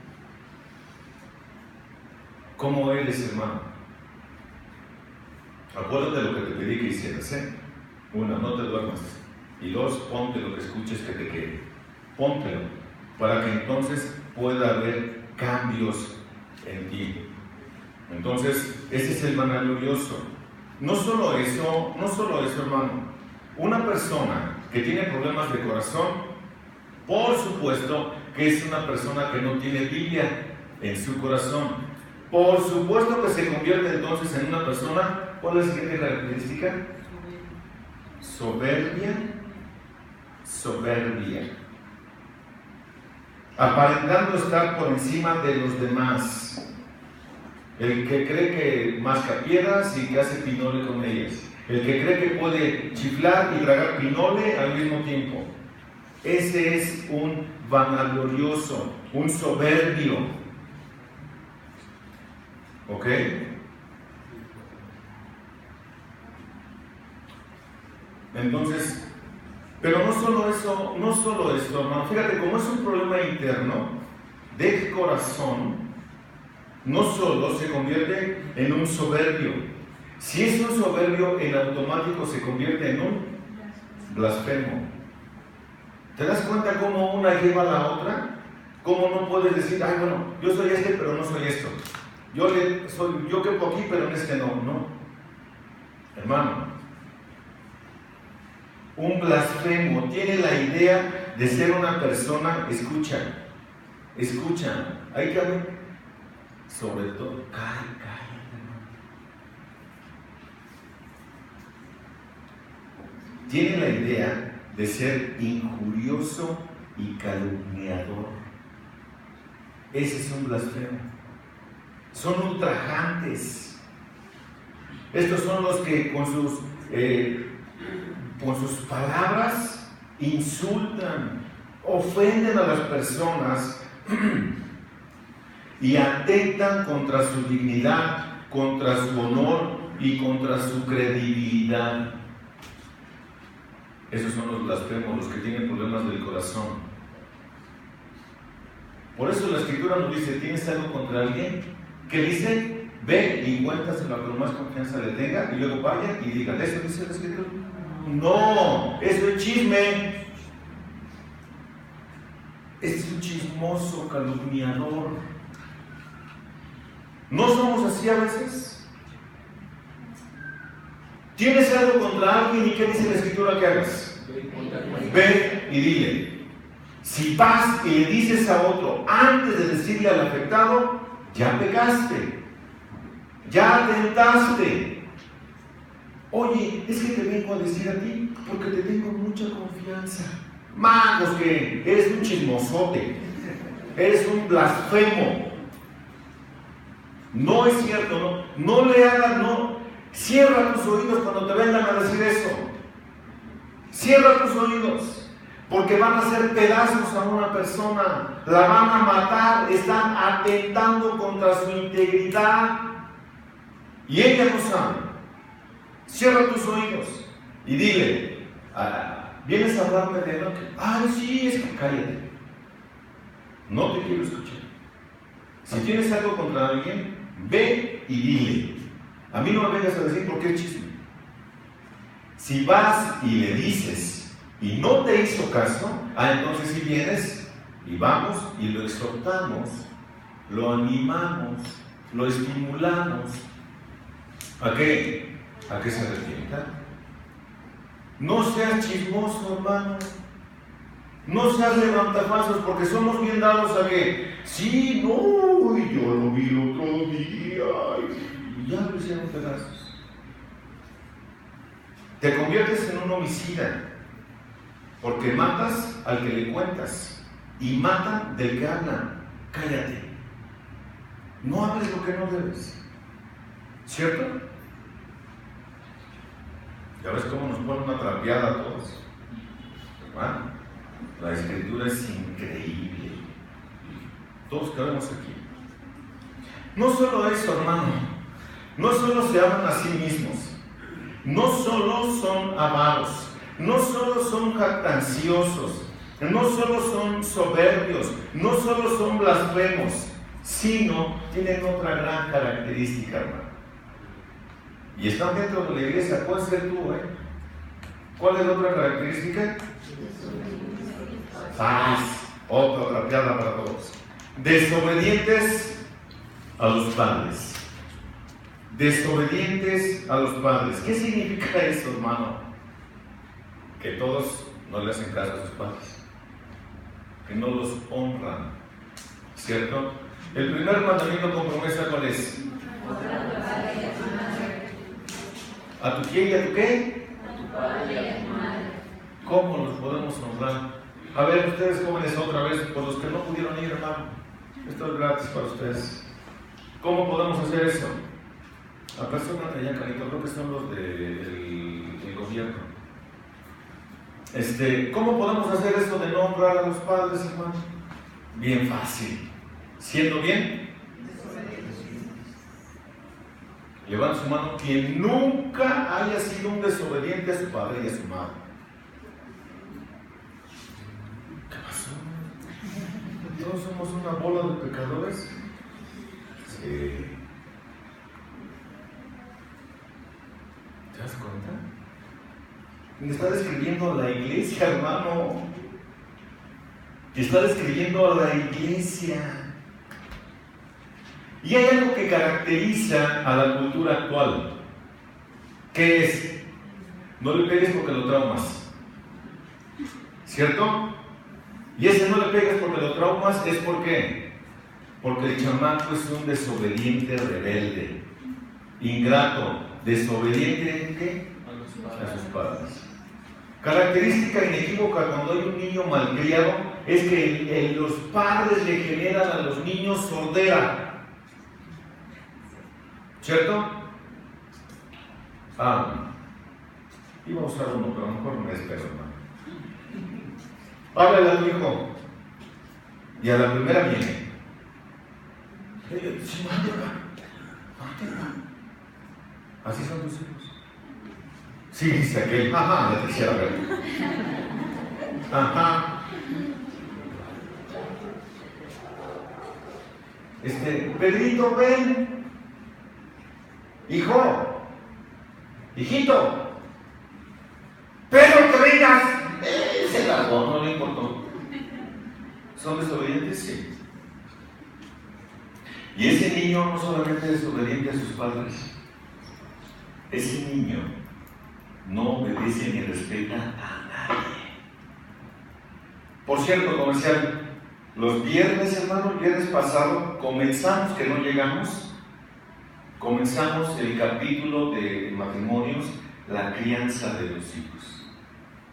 ¿Cómo eres, hermano? Acuérdate de lo que te pedí que hicieras, ¿eh? 1, no te duermas. Y 2, ponte lo que escuches que te quede. Póntelo, para que entonces pueda haber cambios en ti. Entonces, ese es el vanaglorioso. No solo eso, hermano. Una persona que tiene problemas de corazón, por supuesto que es una persona que no tiene Biblia en su corazón. Por supuesto que se convierte entonces en una persona, ¿cuál es la siguiente característica? Soberbia. Aparentando estar por encima de los demás. El que cree que masca piedras y que hace pinole con ellas. El que cree que puede chiflar y tragar pinole al mismo tiempo. Ese es un vanaglorioso, un soberbio. ¿Ok? Entonces, pero no solo eso, hermano. Fíjate, como es un problema interno del corazón, no solo se convierte en un soberbio. Si es un soberbio, en automático se convierte en un blasfemo. ¿Te das cuenta cómo una lleva a la otra? ¿Cómo no puedes decir, ay, bueno, yo soy este, pero no soy esto? Yo quepo aquí, pero en este no. No. Hermano, un blasfemo tiene la idea de ser una persona, escucha, hay que ver, sobre todo, cállate, hermano. Tiene la idea de ser injurioso y calumniador. Ese es un blasfemo. Son ultrajantes. Estos son los que con sus palabras insultan, ofenden a las personas y atentan contra su dignidad, contra su honor y contra su credibilidad. Esos son los blasfemos, los que tienen problemas del corazón. Por eso la Escritura nos dice, ¿tienes algo contra alguien? ¿Qué dice? Ve y cuéntaselo a lo que más confianza le tenga y luego vaya y diga, ¿eso dice la Escritura? No, eso es chisme. Es un chismoso, calumniador. ¿No somos así a veces? ¿Tienes algo contra alguien y qué dice la Escritura que hagas? Ve y dile. Si vas y le dices a otro antes de decirle al afectado, ya pecaste, ya atentaste. Oye, es que te vengo a decir a ti porque te tengo mucha confianza. Magos, que eres un chismosote, eres un blasfemo. No es cierto, no le hagas, no. Cierra tus oídos cuando te vengan a decir eso. Cierra tus oídos, porque van a hacer pedazos a una persona, la van a matar, están atentando contra su integridad y ella no sabe. Cierra tus oídos y dile, ¿vienes a hablarme de lo que? Ay, sí, es que cállate. No te quiero escuchar. Si tienes algo contra alguien, ve y dile. A mí no me vengas a decir por qué es chisme. Si vas y le dices y no te hizo caso, entonces si vienes y vamos y lo exhortamos, lo animamos, lo estimulamos. ¿A qué? ¿A qué se arrepienta? No seas chismoso, hermano. No seas levantafalsos, porque somos bien dados a que, sí, no, y yo lo vi el otro día, y ya lo hicieron pedazos. Te conviertes en un homicida, porque matas al que le cuentas, y matan del que hablan. Cállate. No hables lo que no debes. ¿Cierto? Ya ves cómo nos ponen una trapeada a todos. ¿Verdad? La Escritura es increíble. Todos cabemos aquí. No solo eso, hermano. No solo se aman a sí mismos. No solo son avaros. No solo son jactanciosos. No solo son soberbios. No solo son blasfemos. Sino tienen otra gran característica, hermano. Y están dentro de la iglesia. Puede ser tú, ¿eh? ¿Cuál es la otra característica? Otra trapeada para todos. Desobedientes a los padres. Desobedientes a los padres. ¿Qué significa eso, hermano? Que todos no le hacen caso a sus padres, que no los honran, ¿cierto? El primer mandamiento con promesa, ¿cuál es? ¿A tu quién y a tu qué? A tu padre y a tu madre. ¿Cómo los podemos honrar? A ver, ustedes jóvenes, otra vez, por los que no pudieron ir, hermano, esto es gratis para ustedes. ¿Cómo podemos hacer eso? La persona allá, Carito, creo que son los del gobierno. ¿Cómo podemos hacer esto de no honrar a los padres, hermano? Bien fácil. ¿Siendo bien? Levanta su mano quien nunca haya sido un desobediente a su padre y a su madre. ¿Qué pasó? ¿Todos somos una bola de pecadores? Sí. ¿Te das cuenta? Me está describiendo a la iglesia, hermano. Te está describiendo a la iglesia. Y hay algo que caracteriza a la cultura actual. ¿Qué es? No le pegues porque lo traumas. ¿Cierto? Y ese no le pegues porque lo traumas es ¿por qué? Porque el chamaco es un desobediente rebelde, ingrato, desobediente ¿en qué? A sus padres. Característica inequívoca cuando hay un niño malcriado es que los padres le generan a los niños sordera. ¿Cierto? Iba a usar uno, pero a lo mejor me espero, hermano. Háblale a tu hijo. Y a la primera viene. Sí, así son tus hijos. Sí, dice aquel. Ajá, ya quisiera ver. Ajá. Pedrito, ven. Hijo, hijito, pero que vengas. Se largó, no le importó. ¿Son desobedientes? Sí. Y ese niño no solamente es desobediente a sus padres, ese niño no obedece ni respeta a nadie. Por cierto, comercial, los viernes, hermano, el viernes pasado, comenzamos, que no llegamos, comenzamos el capítulo de matrimonios, la crianza de los hijos.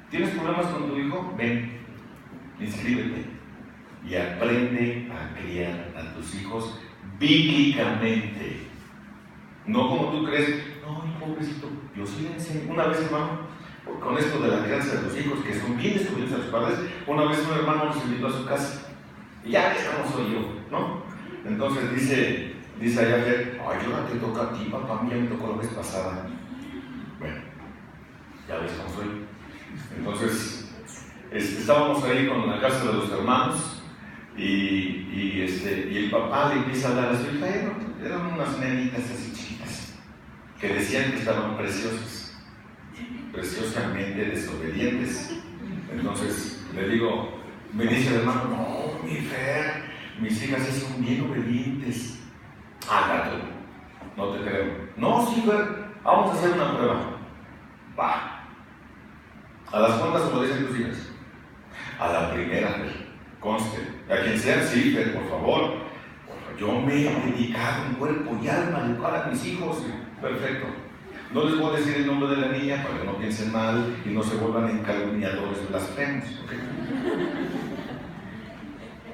¿Tienes problemas con tu hijo? Ven, inscríbete y aprende a criar a tus hijos bíblicamente. No como tú crees, no, pobrecito, yo sí le enseño. Una vez, hermano, con esto de la crianza de los hijos, que son bien desobedientes a sus padres, una vez un hermano nos invitó a su casa. Y ya ves cómo soy yo, ¿no? Entonces dice allá, ay, ahora te toca a ti, papá, a mí ya me tocó la vez pasada. Bueno, ya ves cómo soy. Entonces, estábamos ahí con la casa de los hermanos y el papá le empieza a dar a su hija, eran unas nenitas así chiquitas, que decían que estaban preciosas, preciosamente desobedientes. Entonces, le digo, me dice el hermano, no, mi Fer, mis hijas son bien obedientes. Gato, no te creo. No, sí, Fer, vamos a hacer una prueba. Va. ¿A las cuantas obedecen tus hijas? A la primera, Fer, conste. A quien sea, sí, Fer, por favor. Yo me he dedicado en cuerpo y alma a educar a mis hijos. Perfecto. No les voy a decir el nombre de la niña para que no piensen mal y no se vuelvan en calumniadores blasfemos. ¿Okay?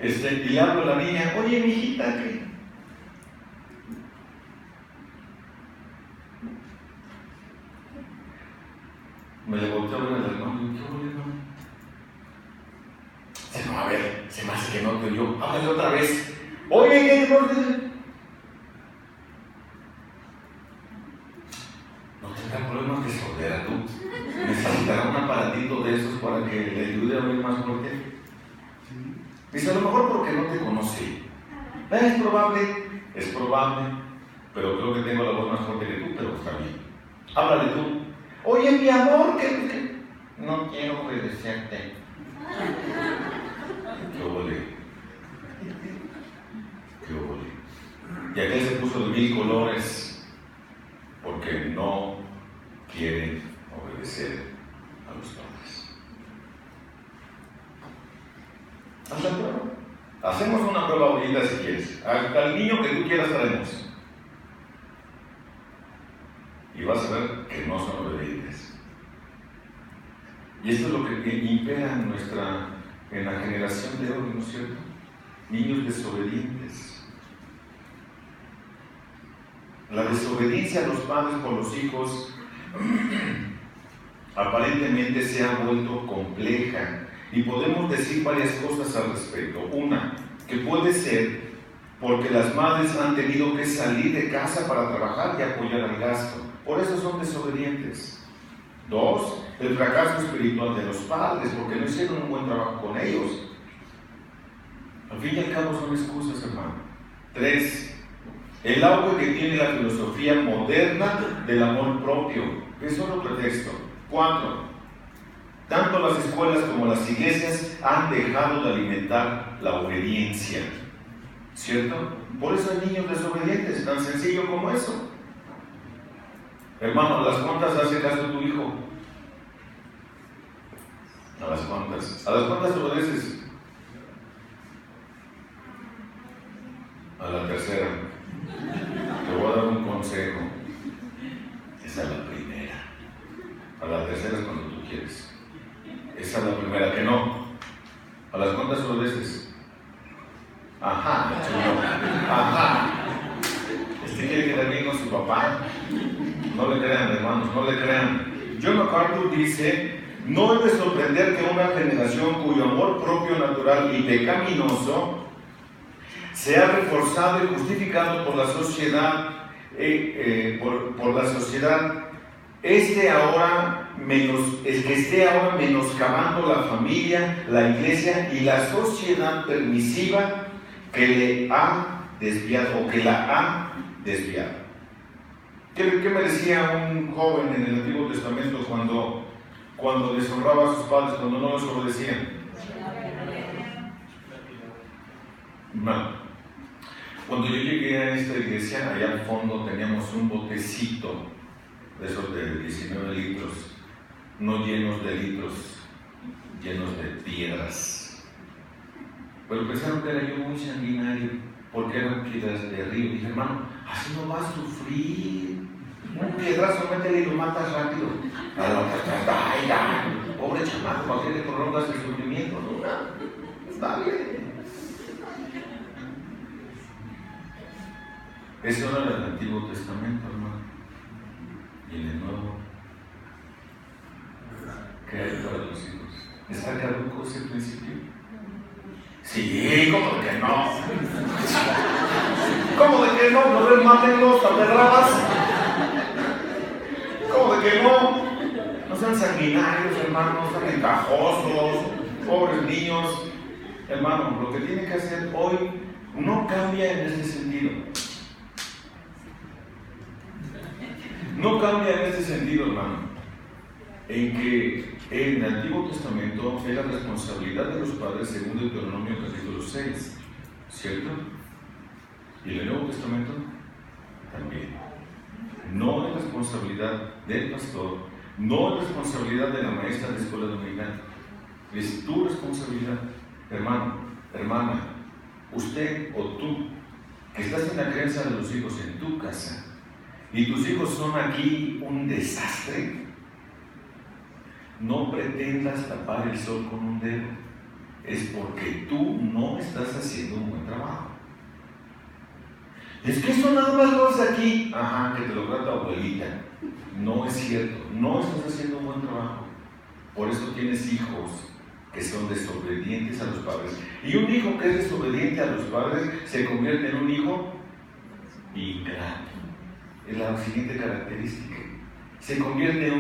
Y le hablo a la niña, oye, mijita, ¿qué? Me le volteó a ver al hermano y ¿qué huele, hermano? Dice, no, a ver, se me hace que no te oyó. Háblale otra vez. Oye, ¿qué? No tendrá problemas de sordera tú. Necesitará un aparatito de esos para que le ayude a oír más fuerte. Dice, a lo mejor porque no te conocí. Es probable, pero creo que tengo la voz más fuerte que tú, pero está bien. Háblale tú. Oye, mi amor, que no quiero obedecerte. ¿Qué huele? Y aquel se puso de 1000 colores porque no quiere obedecer a los padres. Haz la prueba. Hacemos una prueba ahorita si quieres. Al niño que tú quieras traemos. Y vas a ver que no son obedientes. Y esto es lo que impera en la generación de hoy, ¿no es cierto? Niños desobedientes. La desobediencia a los padres por los hijos aparentemente se ha vuelto compleja. Y podemos decir varias cosas al respecto. Una, que puede ser porque las madres han tenido que salir de casa para trabajar y apoyar al gasto. Por eso son desobedientes. Dos, el fracaso espiritual de los padres, porque no hicieron un buen trabajo con ellos. Al fin y al cabo son excusas, hermano. Tres, el auge que tiene la filosofía moderna del amor propio. Es solo pretexto. Cuatro, tanto las escuelas como las iglesias han dejado de alimentar la obediencia. ¿Cierto? Por eso hay niños desobedientes, tan sencillo como eso. Hermano, ¿a las cuantas hace caso tu hijo? ¿A las cuantas? ¿A las cuantas obedeces? A la tercera. Te voy a dar un consejo. Esa es la primera. A la tercera es cuando tú quieres. Esa es la primera, que no. ¿A las cuantas obedeces? Ajá, chulo. Ajá. Quiere quedar bien con su papá. No le crean, hermanos, no le crean. John MacArthur dice: no es de sorprender que una generación cuyo amor propio, natural y pecaminoso sea reforzado y justificado por la sociedad, por la sociedad, esté ahora menoscabando la familia, la iglesia y la sociedad permisiva que le ha desviado o que la ha desviado. ¿Qué me decía un joven en el Antiguo Testamento cuando deshonraba a sus padres, cuando no los obedecían? No. Cuando yo llegué a esta iglesia, allá al fondo teníamos un botecito de esos de 19 litros, no llenos de litros, llenos de piedras. Pero pensaron que era yo muy sanguinario, porque eran piedras de río. Dije: hermano, así no va a sufrir. Un piedrazo, métele y lo matas rápido. Pobre chamaco, ¿para qué le prolongas el sufrimiento? No, está bien. Eso era el Antiguo Testamento, hermano. Y en el Nuevo, ¿qué hay para los hijos? ¿Está caduco ese principio? Sí, ¿cómo de que no? ¿Cómo de que no? ¿No ven, mátenlos, taperradas? ¿Cómo de que no? No sean sanguinarios, hermanos, no sean encajosos, pobres niños. Hermano, lo que tiene que hacer hoy no cambia en ese sentido. No cambia en ese sentido, hermano. En que en el Antiguo Testamento es la responsabilidad de los padres, según Deuteronomio capítulo 6, ¿cierto? Y en el Nuevo Testamento también. No es responsabilidad del pastor, no es responsabilidad de la maestra de escuela dominical. Es tu responsabilidad, hermano, hermana, usted o tú, que estás en la crianza de los hijos en tu casa, y tus hijos son aquí un desastre. No pretendas tapar el sol con un dedo. Es porque tú no estás haciendo un buen trabajo. Es que eso nada más lo hace aquí. Ajá, que te lo trata abuelita. No es cierto. No estás haciendo un buen trabajo. Por eso tienes hijos que son desobedientes a los padres. Y un hijo que es desobediente a los padres se convierte en un hijo ingrato. Es la siguiente característica. Se convierte en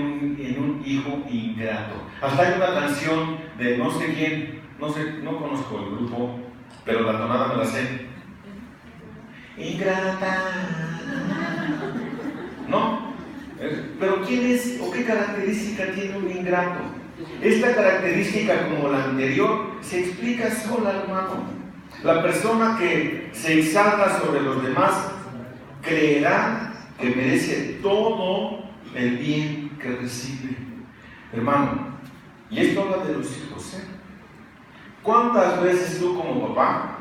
un hijo ingrato. Hasta hay una canción de no sé quién, no conozco el grupo, pero la tonada me la sé. Ingrata. ¿No? Pero ¿quién es o qué característica tiene un ingrato? Esta característica, como la anterior, se explica sola, hermano. La persona que se exalta sobre los demás creerá que merece todo el bien que recibe. Hermano, y esto habla de los hijos, ¿eh? ¿Cuántas veces tú como papá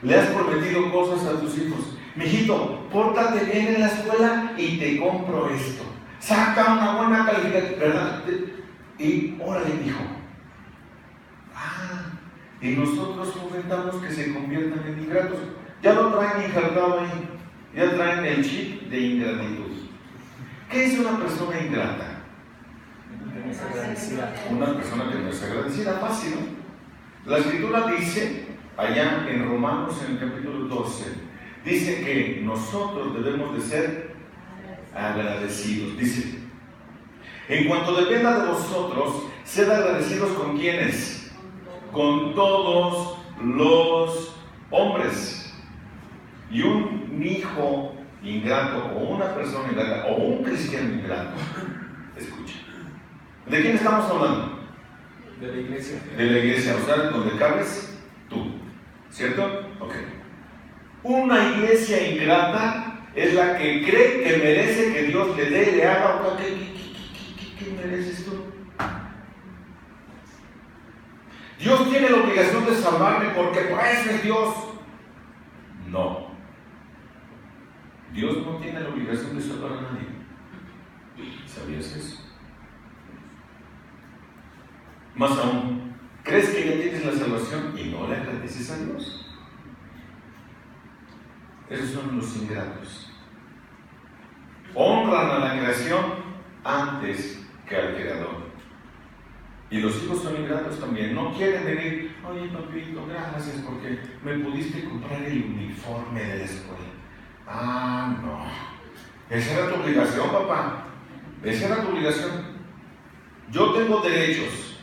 le has prometido cosas a tus hijos? Mijito, pórtate bien en la escuela y te compro esto. Saca una buena calificación, ¿verdad? Y órale, hijo. Y nosotros fomentamos que se conviertan en ingratos. Ya lo traen injertado ahí. Ya traen el chip de ingratitud. ¿Qué es una persona ingrata? Una persona que no es agradecida. Fácil, ¿no? La Escritura dice, allá en Romanos, en el capítulo 12, dice que nosotros debemos de ser agradecidos. Dice, en cuanto dependa de vosotros, sed agradecidos ¿con quiénes? Con todos los hombres. Y un hijo ingrato, o una persona ingrata, o un cristiano ingrato, escucha. ¿De quién estamos hablando? De la iglesia. De la iglesia, o sea, donde cabes tú, ¿cierto? Ok. Una iglesia ingrata es la que cree que merece que Dios le dé, le haga. ¿Qué mereces tú? Dios tiene la obligación de salvarme porque por eso es Dios. No. Dios no tiene la obligación de salvar a nadie. ¿Sabías eso? Más aún, ¿crees que ya tienes la salvación y no le agradeces a Dios? Esos son los ingratos. Honran a la creación antes que al Creador. Y los hijos son ingratos también. No quieren venir, oye papito, gracias porque me pudiste comprar el uniforme de la escuela. Ah, no. Esa era tu obligación, papá. Esa era tu obligación. Yo tengo derechos.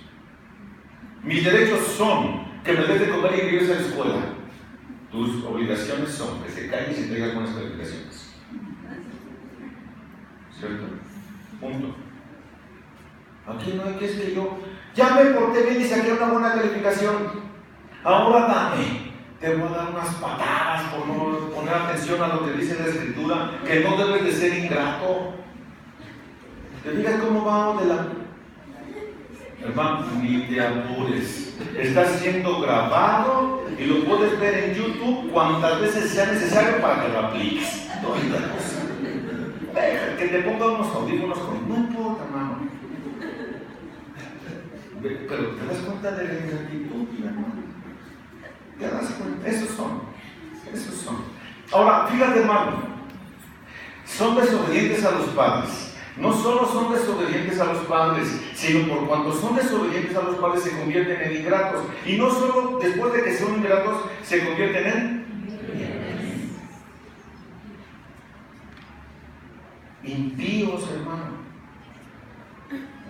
Mis derechos son que me des de comer y que vayas a la escuela. Tus obligaciones son que te calles y traigas buenas calificaciones. ¿Cierto? Punto. Aquí no hay que es que yo ya me porté bien y saqué una buena calificación. Ahora dame. Te voy a dar unas patadas por no poner atención a lo que dice la Escritura, que no debes de ser ingrato. ¿Te fijas cómo va de la... Hermano, ni te apures. Está siendo grabado y lo puedes ver en YouTube cuantas veces sea necesario para que lo apliques. No hay otra cosa. Que te ponga unos audífonos con... No importa, hermano. Pero te das cuenta de la ingratitud, hermano. ¿Te das cuenta? Esos son. Ahora, fíjate, hermano. Son desobedientes a los padres. No solo son desobedientes a los padres, sino por cuanto son desobedientes a los padres se convierten en ingratos. Y no solo después de que son ingratos, se convierten en impíos, hermano.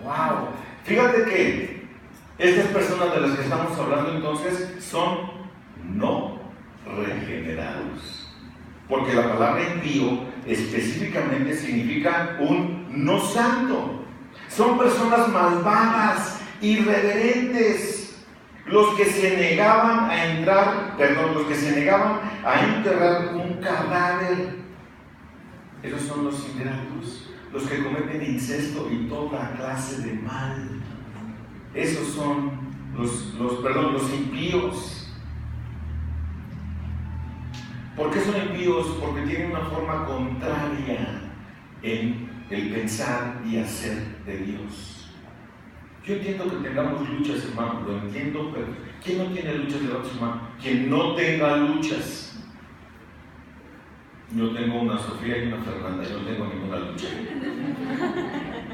Wow. Fíjate que estas personas de las que estamos hablando entonces son no regenerados. Porque la palabra impío específicamente significa un no santo. Son personas malvadas, irreverentes, los que se negaban a enterrar un cadáver. Esos son los ingratos, los que cometen incesto y toda clase de mal. Esos son los impíos. ¿Por qué son impíos? Porque tienen una forma contraria en el pensar y hacer de Dios. Yo entiendo que tengamos luchas, hermano, lo entiendo, pero ¿quién no tiene luchas de otros, hermano? Quien no tenga luchas. Yo tengo una Sofía y una Fernanda, yo no tengo ninguna lucha.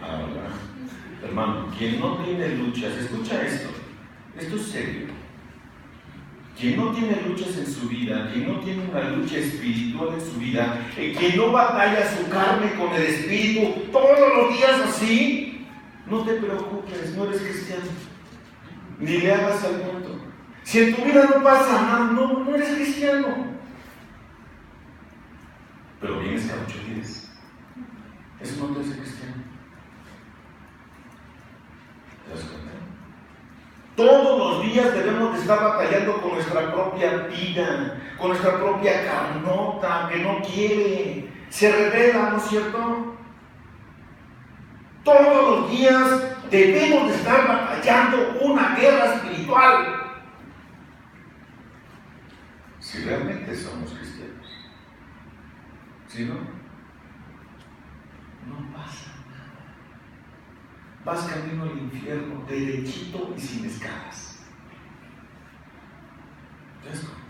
Ahora, hermano, quien no tiene luchas, escucha esto es serio. Quien no tiene luchas en su vida, quien no tiene una lucha espiritual en su vida, quien no batalla su carne con el espíritu todos los días así, no te preocupes, no eres cristiano, ni le hagas al mundo. Si en tu vida no pasa nada, no eres cristiano. Pero vienes cada 8 días, eso no te hace cristiano. ¿Te das cuenta? Todos los días debemos de estar batallando con nuestra propia vida, con nuestra propia carnota que no quiere, se revela, ¿no es cierto? Todos los días debemos de estar batallando una guerra espiritual. Si realmente somos cristianos. ¿Sí, no? No pasa nada. Vas camino al infierno, derechito y sin escalas. ¿Te das cuenta?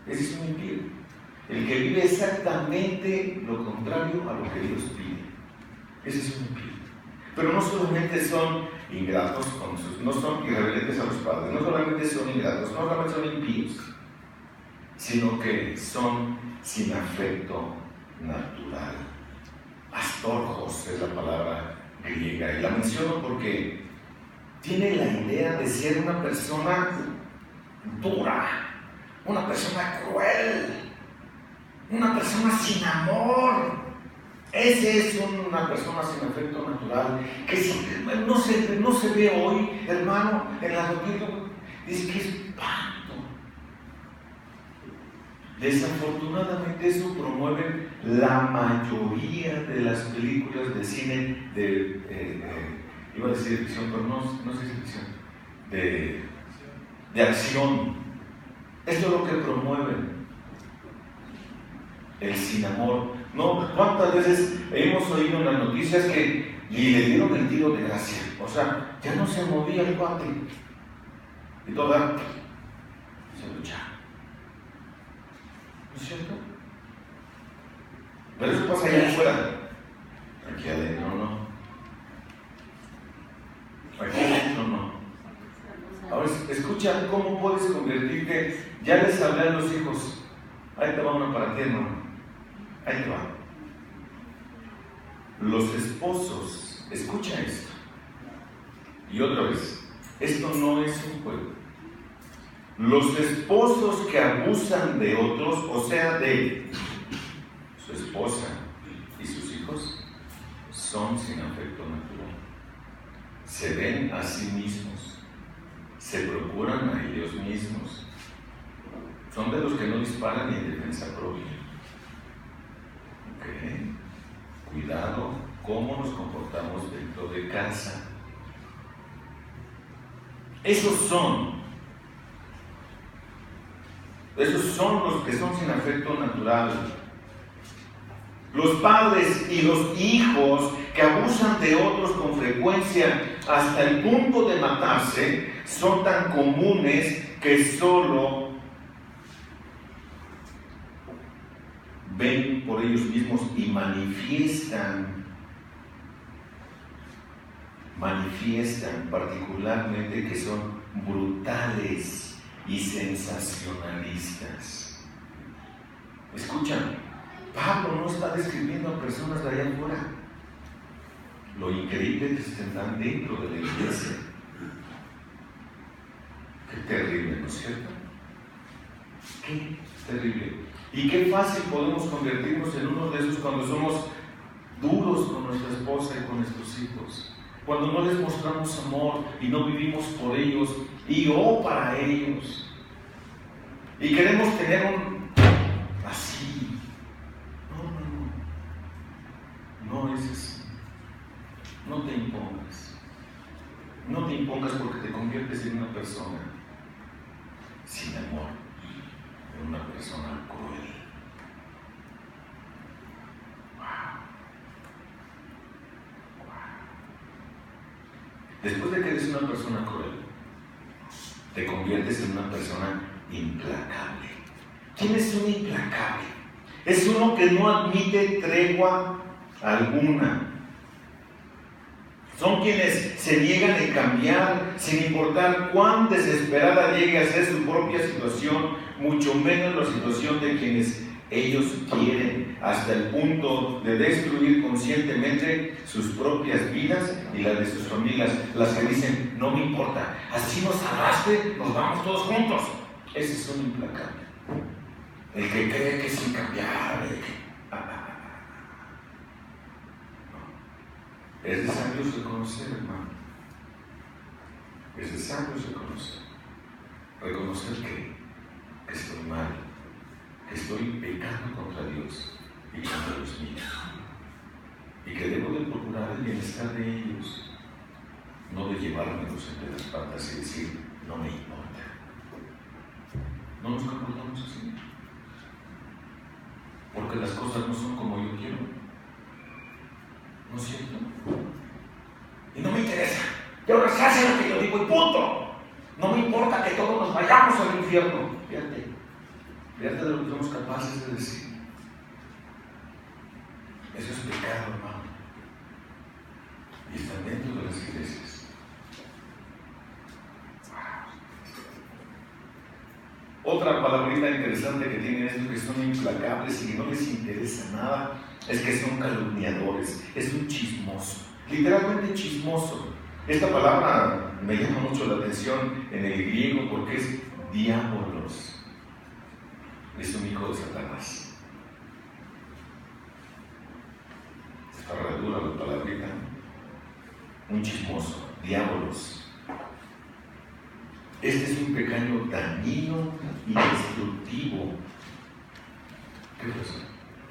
Ese es un impío. El que vive exactamente lo contrario a lo que Dios pide. Ese es un impío. Pero no solamente son ingratos con no son irreverentes a los padres, no solamente son ingratos, no solamente son impíos, sino que son sin afecto natural. Astorgos es la palabra griega, y la menciono porque tiene la idea de ser una persona dura, una persona cruel, una persona sin amor. Ese es una persona sin afecto natural, que no se ve hoy, hermano, en la doctrina. Dice que es espanto. Desafortunadamente eso promueve la mayoría de las películas de cine iba a decir de ficción, pero no sé si es ficción, de acción. Esto es lo que promueven. El sin amor. No, ¿cuántas veces hemos oído en las noticias que le dieron el tiro de gracia? O sea, ya no se movía el cuate. Y toda se luchaba. ¿No es cierto? Pero eso pasa allá afuera. Aquí adentro no. Aquí adentro no. Ahora escucha cómo puedes convertirte. Ya les hablé a los hijos. Ahí te va una para ti, hermano. Ahí te va. Los esposos, escucha esto. Y otra vez, esto no es un juego. Los esposos que abusan de otros, o sea, de su esposa y sus hijos, son sin afecto natural. Se ven a sí mismos, se procuran a ellos mismos. Son de los que no disparan ni en defensa propia. Okay. Cuidado cómo nos comportamos dentro de casa. Esos son los que son sin afecto natural. Los padres y los hijos que abusan de otros con frecuencia hasta el punto de matarse son tan comunes que solo ven por ellos mismos y manifiestan particularmente que son brutales y sensacionalistas. Escuchan, Pablo no está describiendo a personas de allá afuera. Lo increíble es que están dentro de la iglesia. Qué terrible, ¿no es cierto? Qué terrible. Y qué fácil podemos convertirnos en uno de esos cuando somos duros con nuestra esposa y con nuestros hijos. Cuando no les mostramos amor y no vivimos por ellos y para ellos. Y queremos tener un así. No es así. No te impongas. No te impongas porque te conviertes en una persona sin amor. Una persona cruel. Wow. Después de que eres una persona cruel, te conviertes en una persona implacable. ¿Quién es un implacable? Es uno que no admite tregua alguna. Son quienes se niegan a cambiar sin importar cuán desesperada llegue a ser su propia situación, mucho menos la situación de quienes ellos quieren, hasta el punto de destruir conscientemente sus propias vidas y las de sus familias. Las que dicen, no me importa, así nos salvaste, nos vamos todos juntos. Ese es un implacable. El que cree que es incambiable. Es de sabios reconocer, hermano. Es necesario reconocer. Reconocer que estoy mal, que estoy pecando contra Dios y contra los míos. Y que debo de procurar el bienestar de ellos, no de llevármelos entre las patas y decir, no me importa. No nos comportamos así. Porque las cosas no son como yo quiero. ¿No es cierto? Y no me interesa. Y ahora se hace lo que yo digo y punto. No me importa que todos nos vayamos al infierno. Fíjate de lo que somos capaces de decir. Eso es pecado, hermano. Y están dentro de las iglesias. Otra palabrita interesante que tienen estos que son implacables y que no les interesa nada es que son calumniadores. Es un chismoso. Literalmente chismoso. Esta palabra me llama mucho la atención en el griego porque es diabolos. Es un hijo de Satanás. Está re dura la palabrita. Un chismoso, diabolos. Este es un pecado dañino y destructivo. ¿Qué fue eso?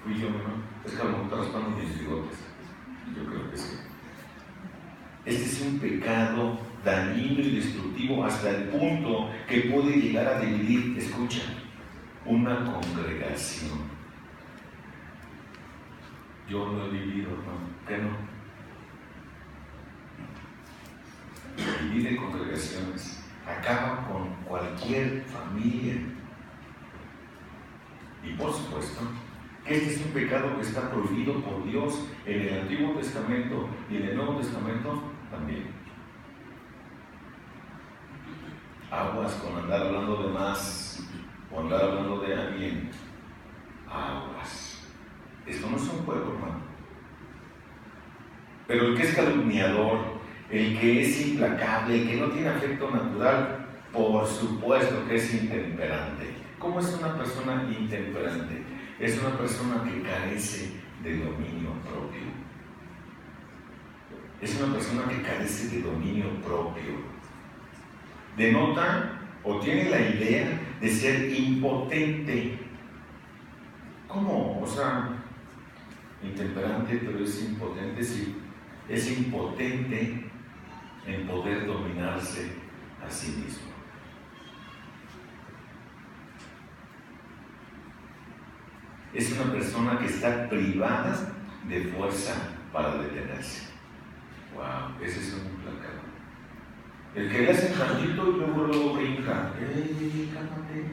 Fui yo, ¿no? Es que a lo mejor está raspando mis bigotes. Yo creo que sí. Este es un pecado dañino y destructivo hasta el punto que puede llegar a dividir, escucha, una congregación. Yo no he vivido, hermano, ¿qué no? Divide congregaciones, acaba con cualquier familia. Y por supuesto, que este es un pecado que está prohibido por Dios en el Antiguo Testamento y en el Nuevo Testamento también. Aguas con andar hablando de más o andar hablando de alguien. Aguas. Esto no es un juego, hermano. Pero el que es calumniador, el que es implacable, el que no tiene afecto natural, por supuesto que es intemperante. ¿Cómo es una persona intemperante? Es una persona que carece de dominio propio. Es una persona que carece de dominio propio. Denota o tiene la idea de ser impotente. ¿Cómo? O sea, intemperante, pero es impotente, sí. Es impotente en poder dominarse a sí mismo. Es una persona que está privada de fuerza para detenerse. Wow, ese es un implacable. El que le hace tantito y luego brinca. Cálmate.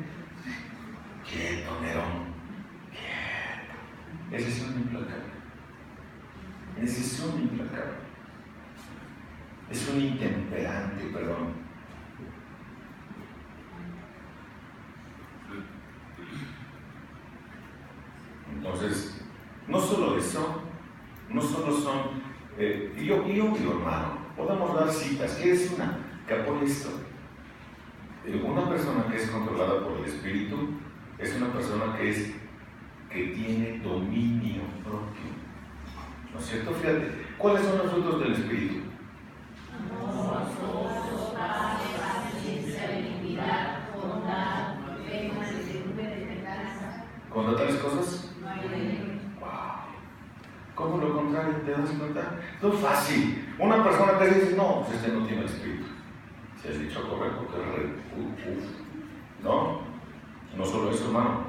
Quieto, Nerón. Quieto. Ese es un implacable. Ese es un implacable. Es un intemperante, perdón. Entonces, no solo eso, no solo son, yo hermano, podemos dar citas. ¿Qué es una? Que apoya esto. Una persona que es controlada por el Espíritu es una persona que tiene dominio propio. ¿No es cierto? Fíjate, ¿cuáles son los frutos del Espíritu? Amor, gozo, paz, paciencia, benignidad, bondad, fe, mansedumbre, templanza. ¿Contra tales cosas? Wow. ¿Cómo lo contrario? ¿Te das cuenta? No es fácil. Una persona que dice, no, pues este no tiene el Espíritu. Si has dicho correcto, que no. No solo eso, hermano.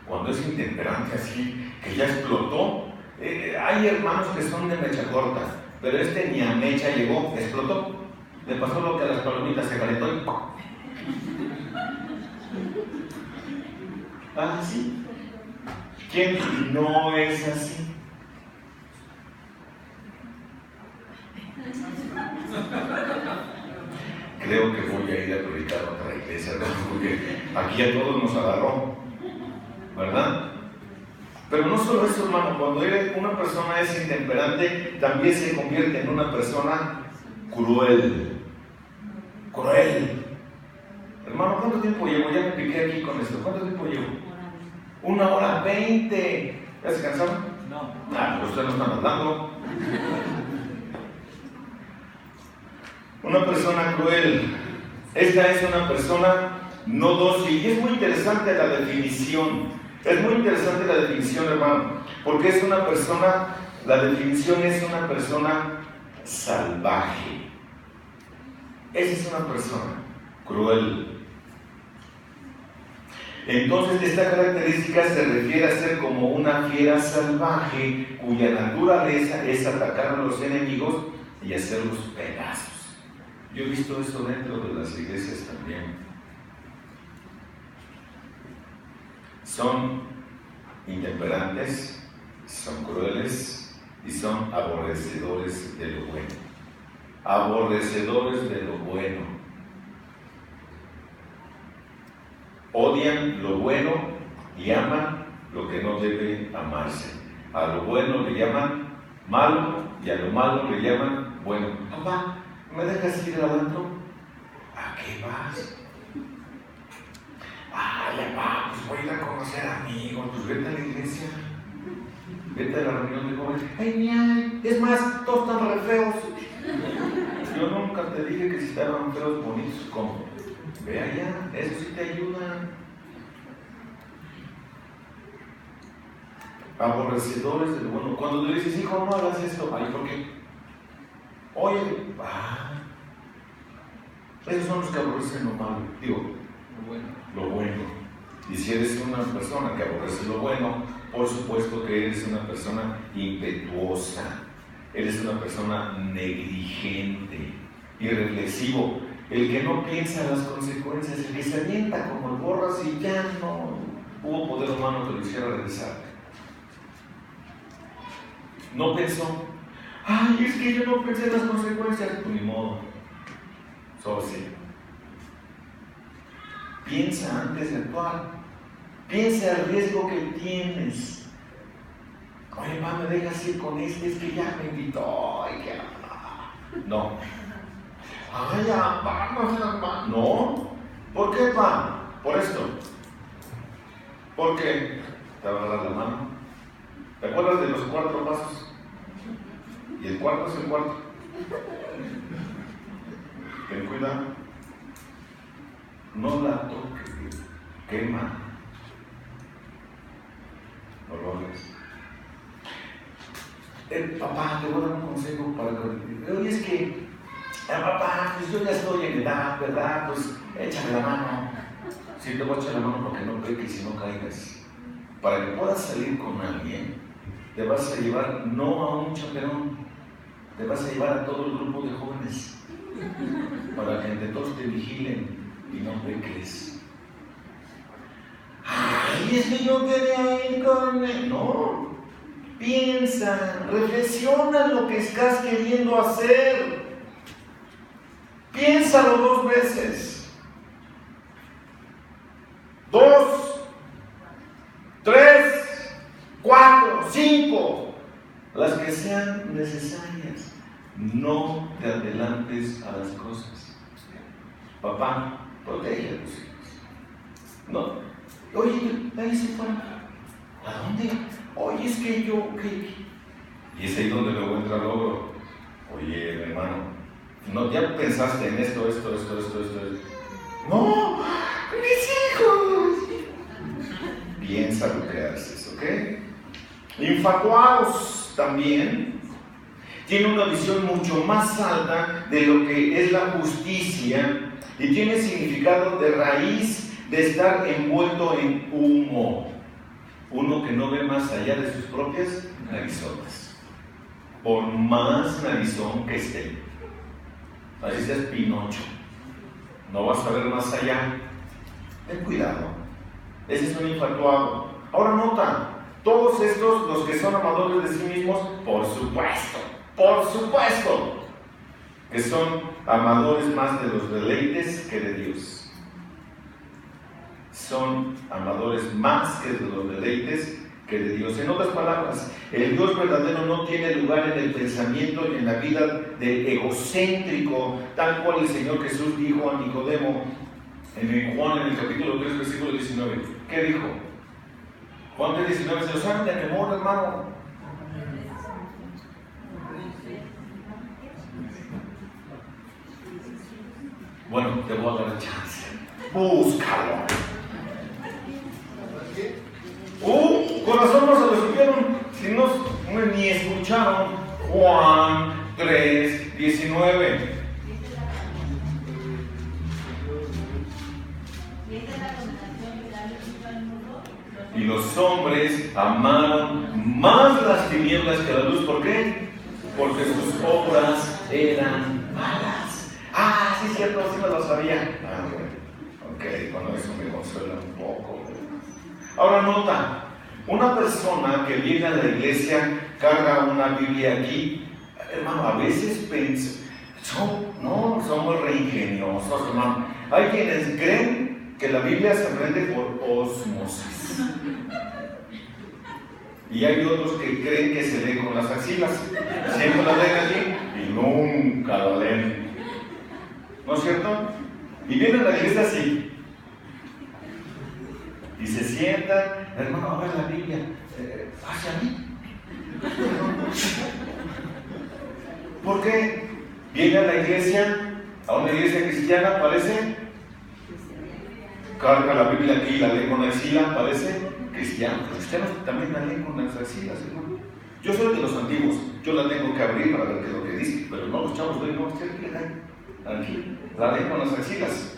Cuando es intemperante así, que ya explotó, hay hermanos que son de mecha corta, pero este ni a mecha llegó, explotó. Le pasó lo que a las palomitas se calentó y ¡pum! Ah, sí. ¿Quién no es así? Creo que voy a ir a predicar a otra iglesia, ¿no? Porque aquí a todos nos agarró, ¿verdad? Pero no solo eso, hermano, cuando una persona es intemperante, también se convierte en una persona cruel. Cruel. Hermano, ¿cuánto tiempo llevo? Ya me piqué aquí con esto. ¿Cuánto tiempo llevo? 1:20. ¿Ya se cansaron? No. Pero ustedes no están hablando. Una persona cruel. Esta es una persona no dócil. Y es muy interesante la definición. Es muy interesante la definición, hermano. Porque es una persona, la definición es una persona salvaje. Esa es una persona cruel. Entonces, esta característica se refiere a ser como una fiera salvaje cuya naturaleza es atacar a los enemigos y hacerlos pedazos. Yo he visto eso dentro de las iglesias también. Son intemperantes, son crueles y son aborrecedores de lo bueno. Aborrecedores de lo bueno. Odian lo bueno y aman lo que no debe amarse. A lo bueno le llaman malo y a lo malo le llaman bueno. Papá, ¿me dejas ir adentro? ¿A qué vas? Ya va, pues voy a ir a conocer amigos. Pues vete a la iglesia. Vete a la reunión de jóvenes. ¡Ay, mira! Es más, todos están re feos. Yo nunca te dije que si estaban feos, bonitos, ¿cómo? Ve allá, eso sí te ayuda. Aborrecedores de lo bueno. Cuando tú dices, hijo, no hagas esto, ay, ¿por qué? Oye, esos son los que aborrecen lo malo, digo, lo bueno. Y si eres una persona que aborrece lo bueno, por supuesto que eres una persona impetuosa, eres una persona negligente, irreflexivo. El que no piensa las consecuencias, el que se avienta como el borras y ya no hubo poder humano que lo hiciera regresar. No pensó, ay, es que yo no pensé en las consecuencias. Pues ni modo, solo sí. Piensa antes de actuar. Piensa el riesgo que tienes. Oye, mamá, me dejas ir con este, es que ya me invitó. Ay, que... No. Ay, ya, vamos, hermano. No. ¿Por qué, pa? Por esto. Porque te va a dar la mano. ¿Te acuerdas de los 4 pasos? Y el cuarto es el cuarto. Ten cuidado. No la toques. Quema. No lo hagas. Papá, te voy a dar un consejo para que... Oye, es que... papá, pues yo ya estoy en edad, ¿verdad? Pues échame la mano. Sí, te voy a echar la mano porque no peques y no caigas. Para que puedas salir con alguien, te vas a llevar no a un chaperón, te vas a llevar a todo el grupo de jóvenes. Para que entre todos te vigilen y no peques. Ay, es que yo quería ir con él. No. Piensa, reflexiona en lo que estás queriendo hacer. Piénsalo 2 veces. 2, 3, 4, 5. Las que sean necesarias. No te adelantes a las cosas. Papá, protege a tus hijos. No. Oye, ahí se fue. ¿A dónde? Oye, es que yo... ¿qué? Y es ahí donde luego entra el logro. Oye, hermano, ¿no, ya pensaste en esto? ¡No! ¡Mis hijos! Piensa lo que haces, ¿ok? Infatuados también tiene una visión mucho más alta de lo que es la justicia y tiene significado de raíz de estar envuelto en humo. Uno que no ve más allá de sus propias narizotas, por más narizón que esté. Así seas Pinocho, no vas a ver más allá. Ten cuidado, ese es un infatuado. Ahora nota, todos estos, los que son amadores de sí mismos, por supuesto, que son amadores más de los deleites que de Dios. Son amadores más que de los deleites que de Dios. En otras palabras, el Dios verdadero no tiene lugar en el pensamiento y en la vida del egocéntrico, tal cual el Señor Jesús dijo a Nicodemo en Juan, en el capítulo 3, versículo 19. ¿Qué dijo? Juan 3, 19, ¿se lo saben de memoria, hermano? Bueno, te voy a dar chance. Búscalo. Con razón no se lo supieron, si no, ni escucharon. Juan 3:19. Y los hombres amaron más las tinieblas que la luz. ¿Por qué? Porque sus obras eran malas. Ah, sí, cierto, sí me lo sabía. Ah, bueno. Ok, con eso me consuela un poco. Ahora nota, una persona que viene a la iglesia, carga una Biblia aquí. Hermano, a veces somos re ingeniosos, hermano. Hay quienes creen que la Biblia se aprende por osmosis. Y hay otros que creen que se lee con las axilas. Siempre la leen aquí y nunca la leen. ¿No es cierto? Y vienen a la iglesia así. Y se sientan, hermano, a ver la Biblia. Hacia mí. ¿Por qué? Viene a la iglesia, a una iglesia cristiana, parece. Carga la Biblia aquí y la lee con la axila, parece cristiano. Los cristianos también la leen con las axilas, hermano. Yo soy de los antiguos, yo la tengo que abrir para ver qué es lo que dice, pero no, los chavos de hoy no, aquí, la leen con las axilas.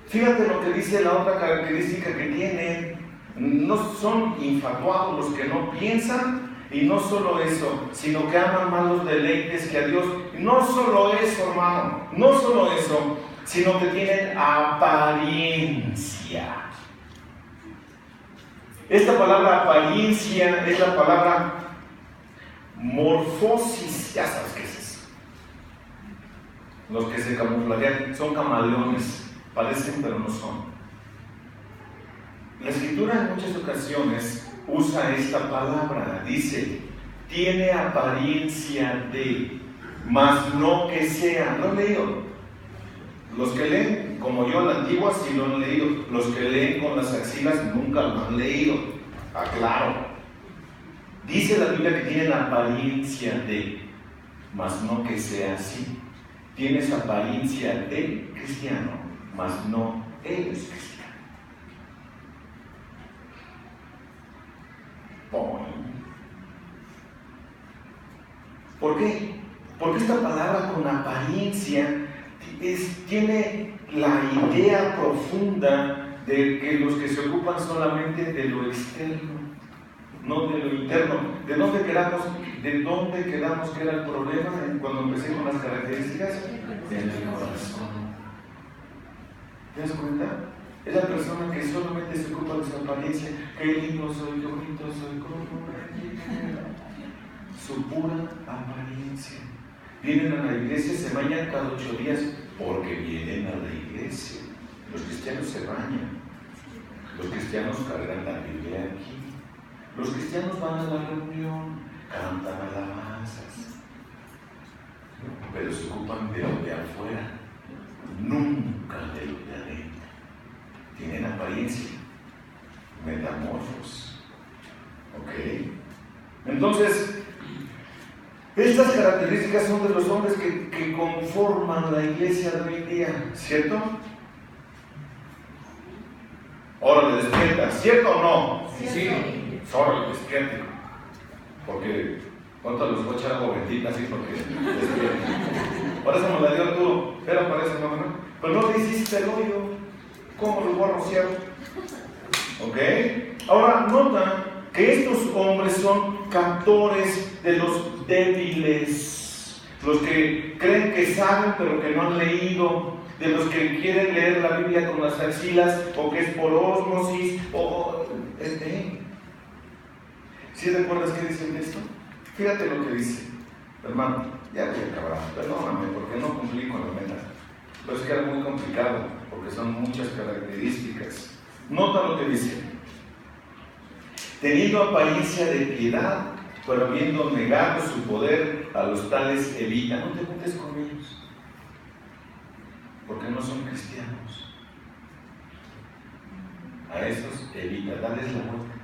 Fíjate lo que dice la otra característica que tienen. No son infatuados los que no piensan, y no solo eso, sino que aman más los deleites que a Dios. No solo eso, hermano, no solo eso, sino que tienen apariencia. Esta palabra apariencia es la palabra morfosis. Ya sabes qué es eso. Los que se camuflajean son camaleones, parecen pero no son. La Escritura en muchas ocasiones usa esta palabra, dice, tiene apariencia de, mas no que sea. ¿Lo han leído? Los que leen, como yo, la antigua, sí lo han leído. Los que leen con las axilas nunca lo han leído. Aclaro. Dice la Biblia que tienen apariencia de, mas no que sea así. Tienes apariencia de cristiano, mas no eres cristiano. ¿Por qué? Porque esta palabra con apariencia tiene la idea profunda de que los que se ocupan solamente de lo externo, no de lo interno. ¿De dónde quedamos que era el problema cuando empecé con las características? Del corazón. ¿Te das cuenta? Es la persona que solamente se ocupa de su apariencia. Qué lindo soy, qué bonito soy, cómo. Su pura apariencia. Vienen a la iglesia, se bañan cada 8 días porque vienen a la iglesia. Los cristianos se bañan. Los cristianos cargan la Biblia aquí. Los cristianos van a la reunión, cantan alabanzas, pero se ocupan de lo de afuera, nunca de lo de adentro. Tienen apariencia, metamorfos. ¿Ok? Entonces, estas características son de los hombres que conforman la iglesia de hoy en día, ¿cierto? Ahora le despierta, ¿cierto o no? Sí. Ahora le despierta. Porque, ¿cuánto los voy a echar agua bendita así? Porque despierta. Por eso me la dio Arturo. Era para eso, mamá. Pero no le hiciste el hoyo. ¿Cómo lo voy a rociar? ¿Ok? Ahora, nota que estos hombres son captores de los débiles, los que creen que saben pero que no han leído, de los que quieren leer la Biblia con las axilas o que es por ósmosis ¿Sí recuerdas qué dice esto? Fíjate lo que dice, hermano, ya voy a acabar, perdóname porque no cumplí con la meta, pero es que era muy complicado porque son muchas características. Nota lo que dice: teniendo apariencia de piedad, pero habiendo negado su poder, a los tales evita. No te juntes con ellos, porque no son cristianos. A esos evita, dales la vuelta,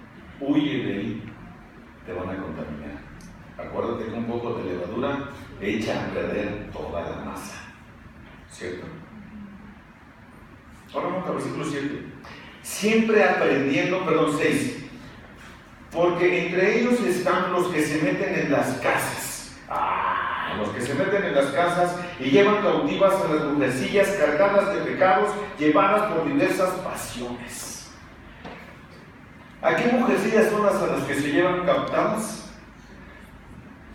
huye de ahí, te van a contaminar. Acuérdate que un poco de levadura echa a perder toda la masa, ¿cierto? Ahora vamos al versículo 7. Siempre aprendiendo, 6. Porque entre ellos están los que se meten en las casas. Los que se meten en las casas y llevan cautivas a las mujercillas cargadas de pecados, llevadas por diversas pasiones. ¿A qué mujercillas son a las que se llevan captadas?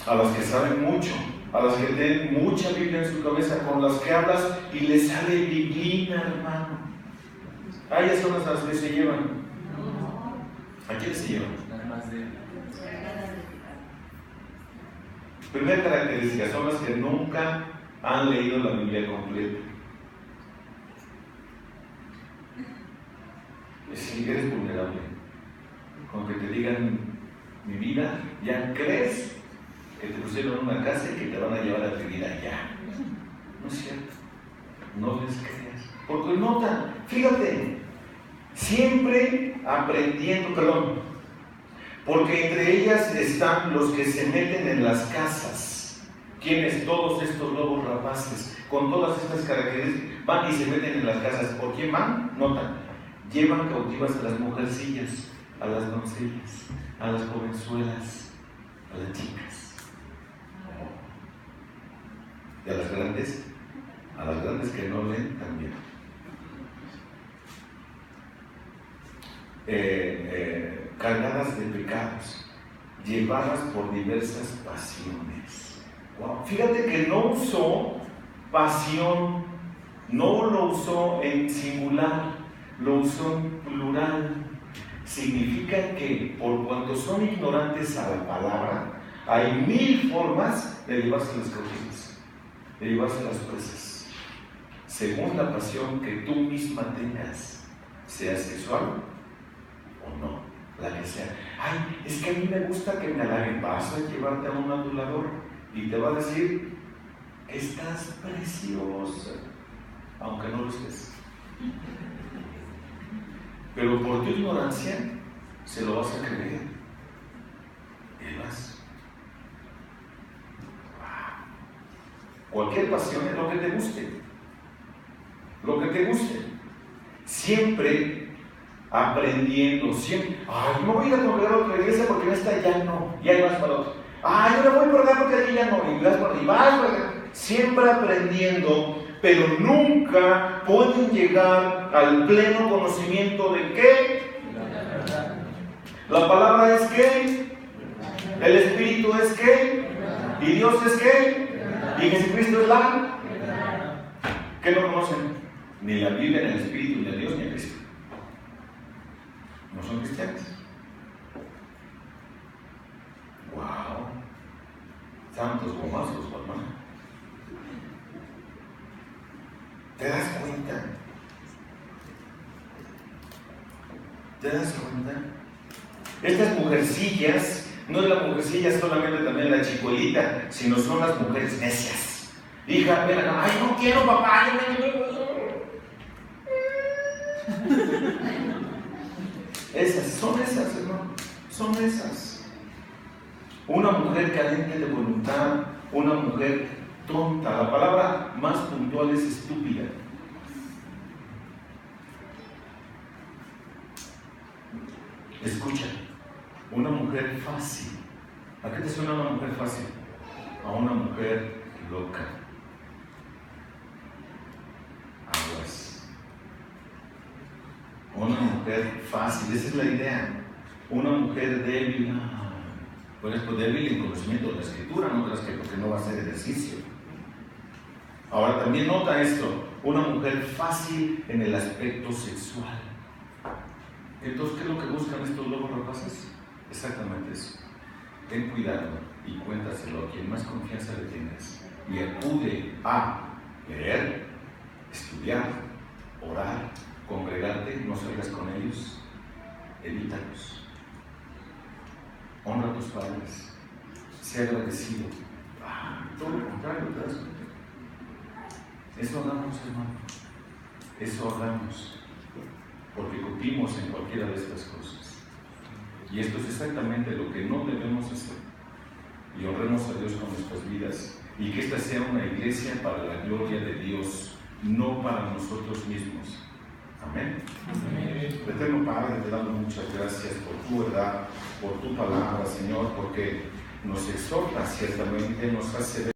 A las que saben mucho, a las que tienen mucha Biblia en su cabeza, con las que hablas y les sale biblina, hermano. A ellas son las que se llevan. ¿A quiénes se llevan? Las más de... Primera característica, son las que nunca han leído la Biblia completa. Es decir, eres vulnerable. Con que te digan mi vida, ya crees que te pusieron en una casa y que te van a llevar a tu vida ya. No es cierto. No les creas. Porque nota, fíjate, siempre aprendiendo, porque entre ellas están los que se meten en las casas. ¿Quiénes? Todos estos lobos rapaces, con todas estas características, van y se meten en las casas. ¿Por quién van? Nota, llevan cautivas a las mujercillas, a las doncellas, a las jovenzuelas, a las chicas. Y a las grandes que no leen también. Cargadas de pecados, llevadas por diversas pasiones. Wow. Fíjate que no usó pasión, no lo usó en singular, lo usó en plural. Significa que por cuanto son ignorantes a la palabra, hay 1000 formas de llevarse las cautivas, de llevarse las presas, según la pasión que tú misma tengas, sea sexual o no, la que sea. Ay, es que a mí me gusta que me halaguen. Vas a llevarte a un adulador y te va a decir que estás preciosa, aunque no lo estés. Pero por tu ignorancia se lo vas a creer. Y vas. Cualquier pasión es lo que te guste. Lo que te guste. Siempre aprendiendo, siempre. Ay, no voy a ir a congregar a otra iglesia porque en esta ya no. Y ahí vas para otro. Ay, yo no voy por acá porque aquí ya no. Y vas por acá. Siempre aprendiendo, pero nunca pueden llegar al pleno conocimiento de qué. La palabra es qué. El Espíritu es qué. Y Dios es qué. Y Jesucristo es la. ¿Qué no conocen? Ni la Biblia, ni el Espíritu, ni a Dios, ni a Cristo. No son cristianos. ¡Wow! Santos gomazos, hermano. ¿Te das cuenta? ¿Te das cuenta? Estas mujercillas, no es la mujercilla solamente también la chicuelita, sino son las mujeres necias. Hija, ven acá. Ay, no quiero, papá. Son esas, hermano. Son esas. Una mujer carente de voluntad, una mujer tonta. La palabra más puntual es estúpida. Escucha, una mujer fácil. ¿A qué te suena una mujer fácil? A una mujer loca. Aguas. Una mujer fácil, esa es la idea. Una mujer débil. Pues débil en conocimiento de la Escritura, no creas que porque no va a hacer ejercicio. Ahora también nota esto, una mujer fácil en el aspecto sexual. Entonces, ¿qué es lo que buscan estos lobos rapaces? Exactamente eso. Ten cuidado y cuéntaselo a quien más confianza le tengas. Y acude a leer, estudiar, orar, congregarte, no salgas con ellos, evítalos. Honra a tus padres, sé agradecido. Todo lo contrario, ¿te das cuenta? Eso hagamos, hermano. Eso hagamos. Porque cumplimos en cualquiera de estas cosas. Y esto es exactamente lo que no debemos hacer. Y honremos a Dios con nuestras vidas. Y que esta sea una iglesia para la gloria de Dios, no para nosotros mismos. Amén. Eterno Padre, te damos muchas gracias por tu verdad, por tu palabra, Señor, porque nos exhorta ciertamente, nos hace ver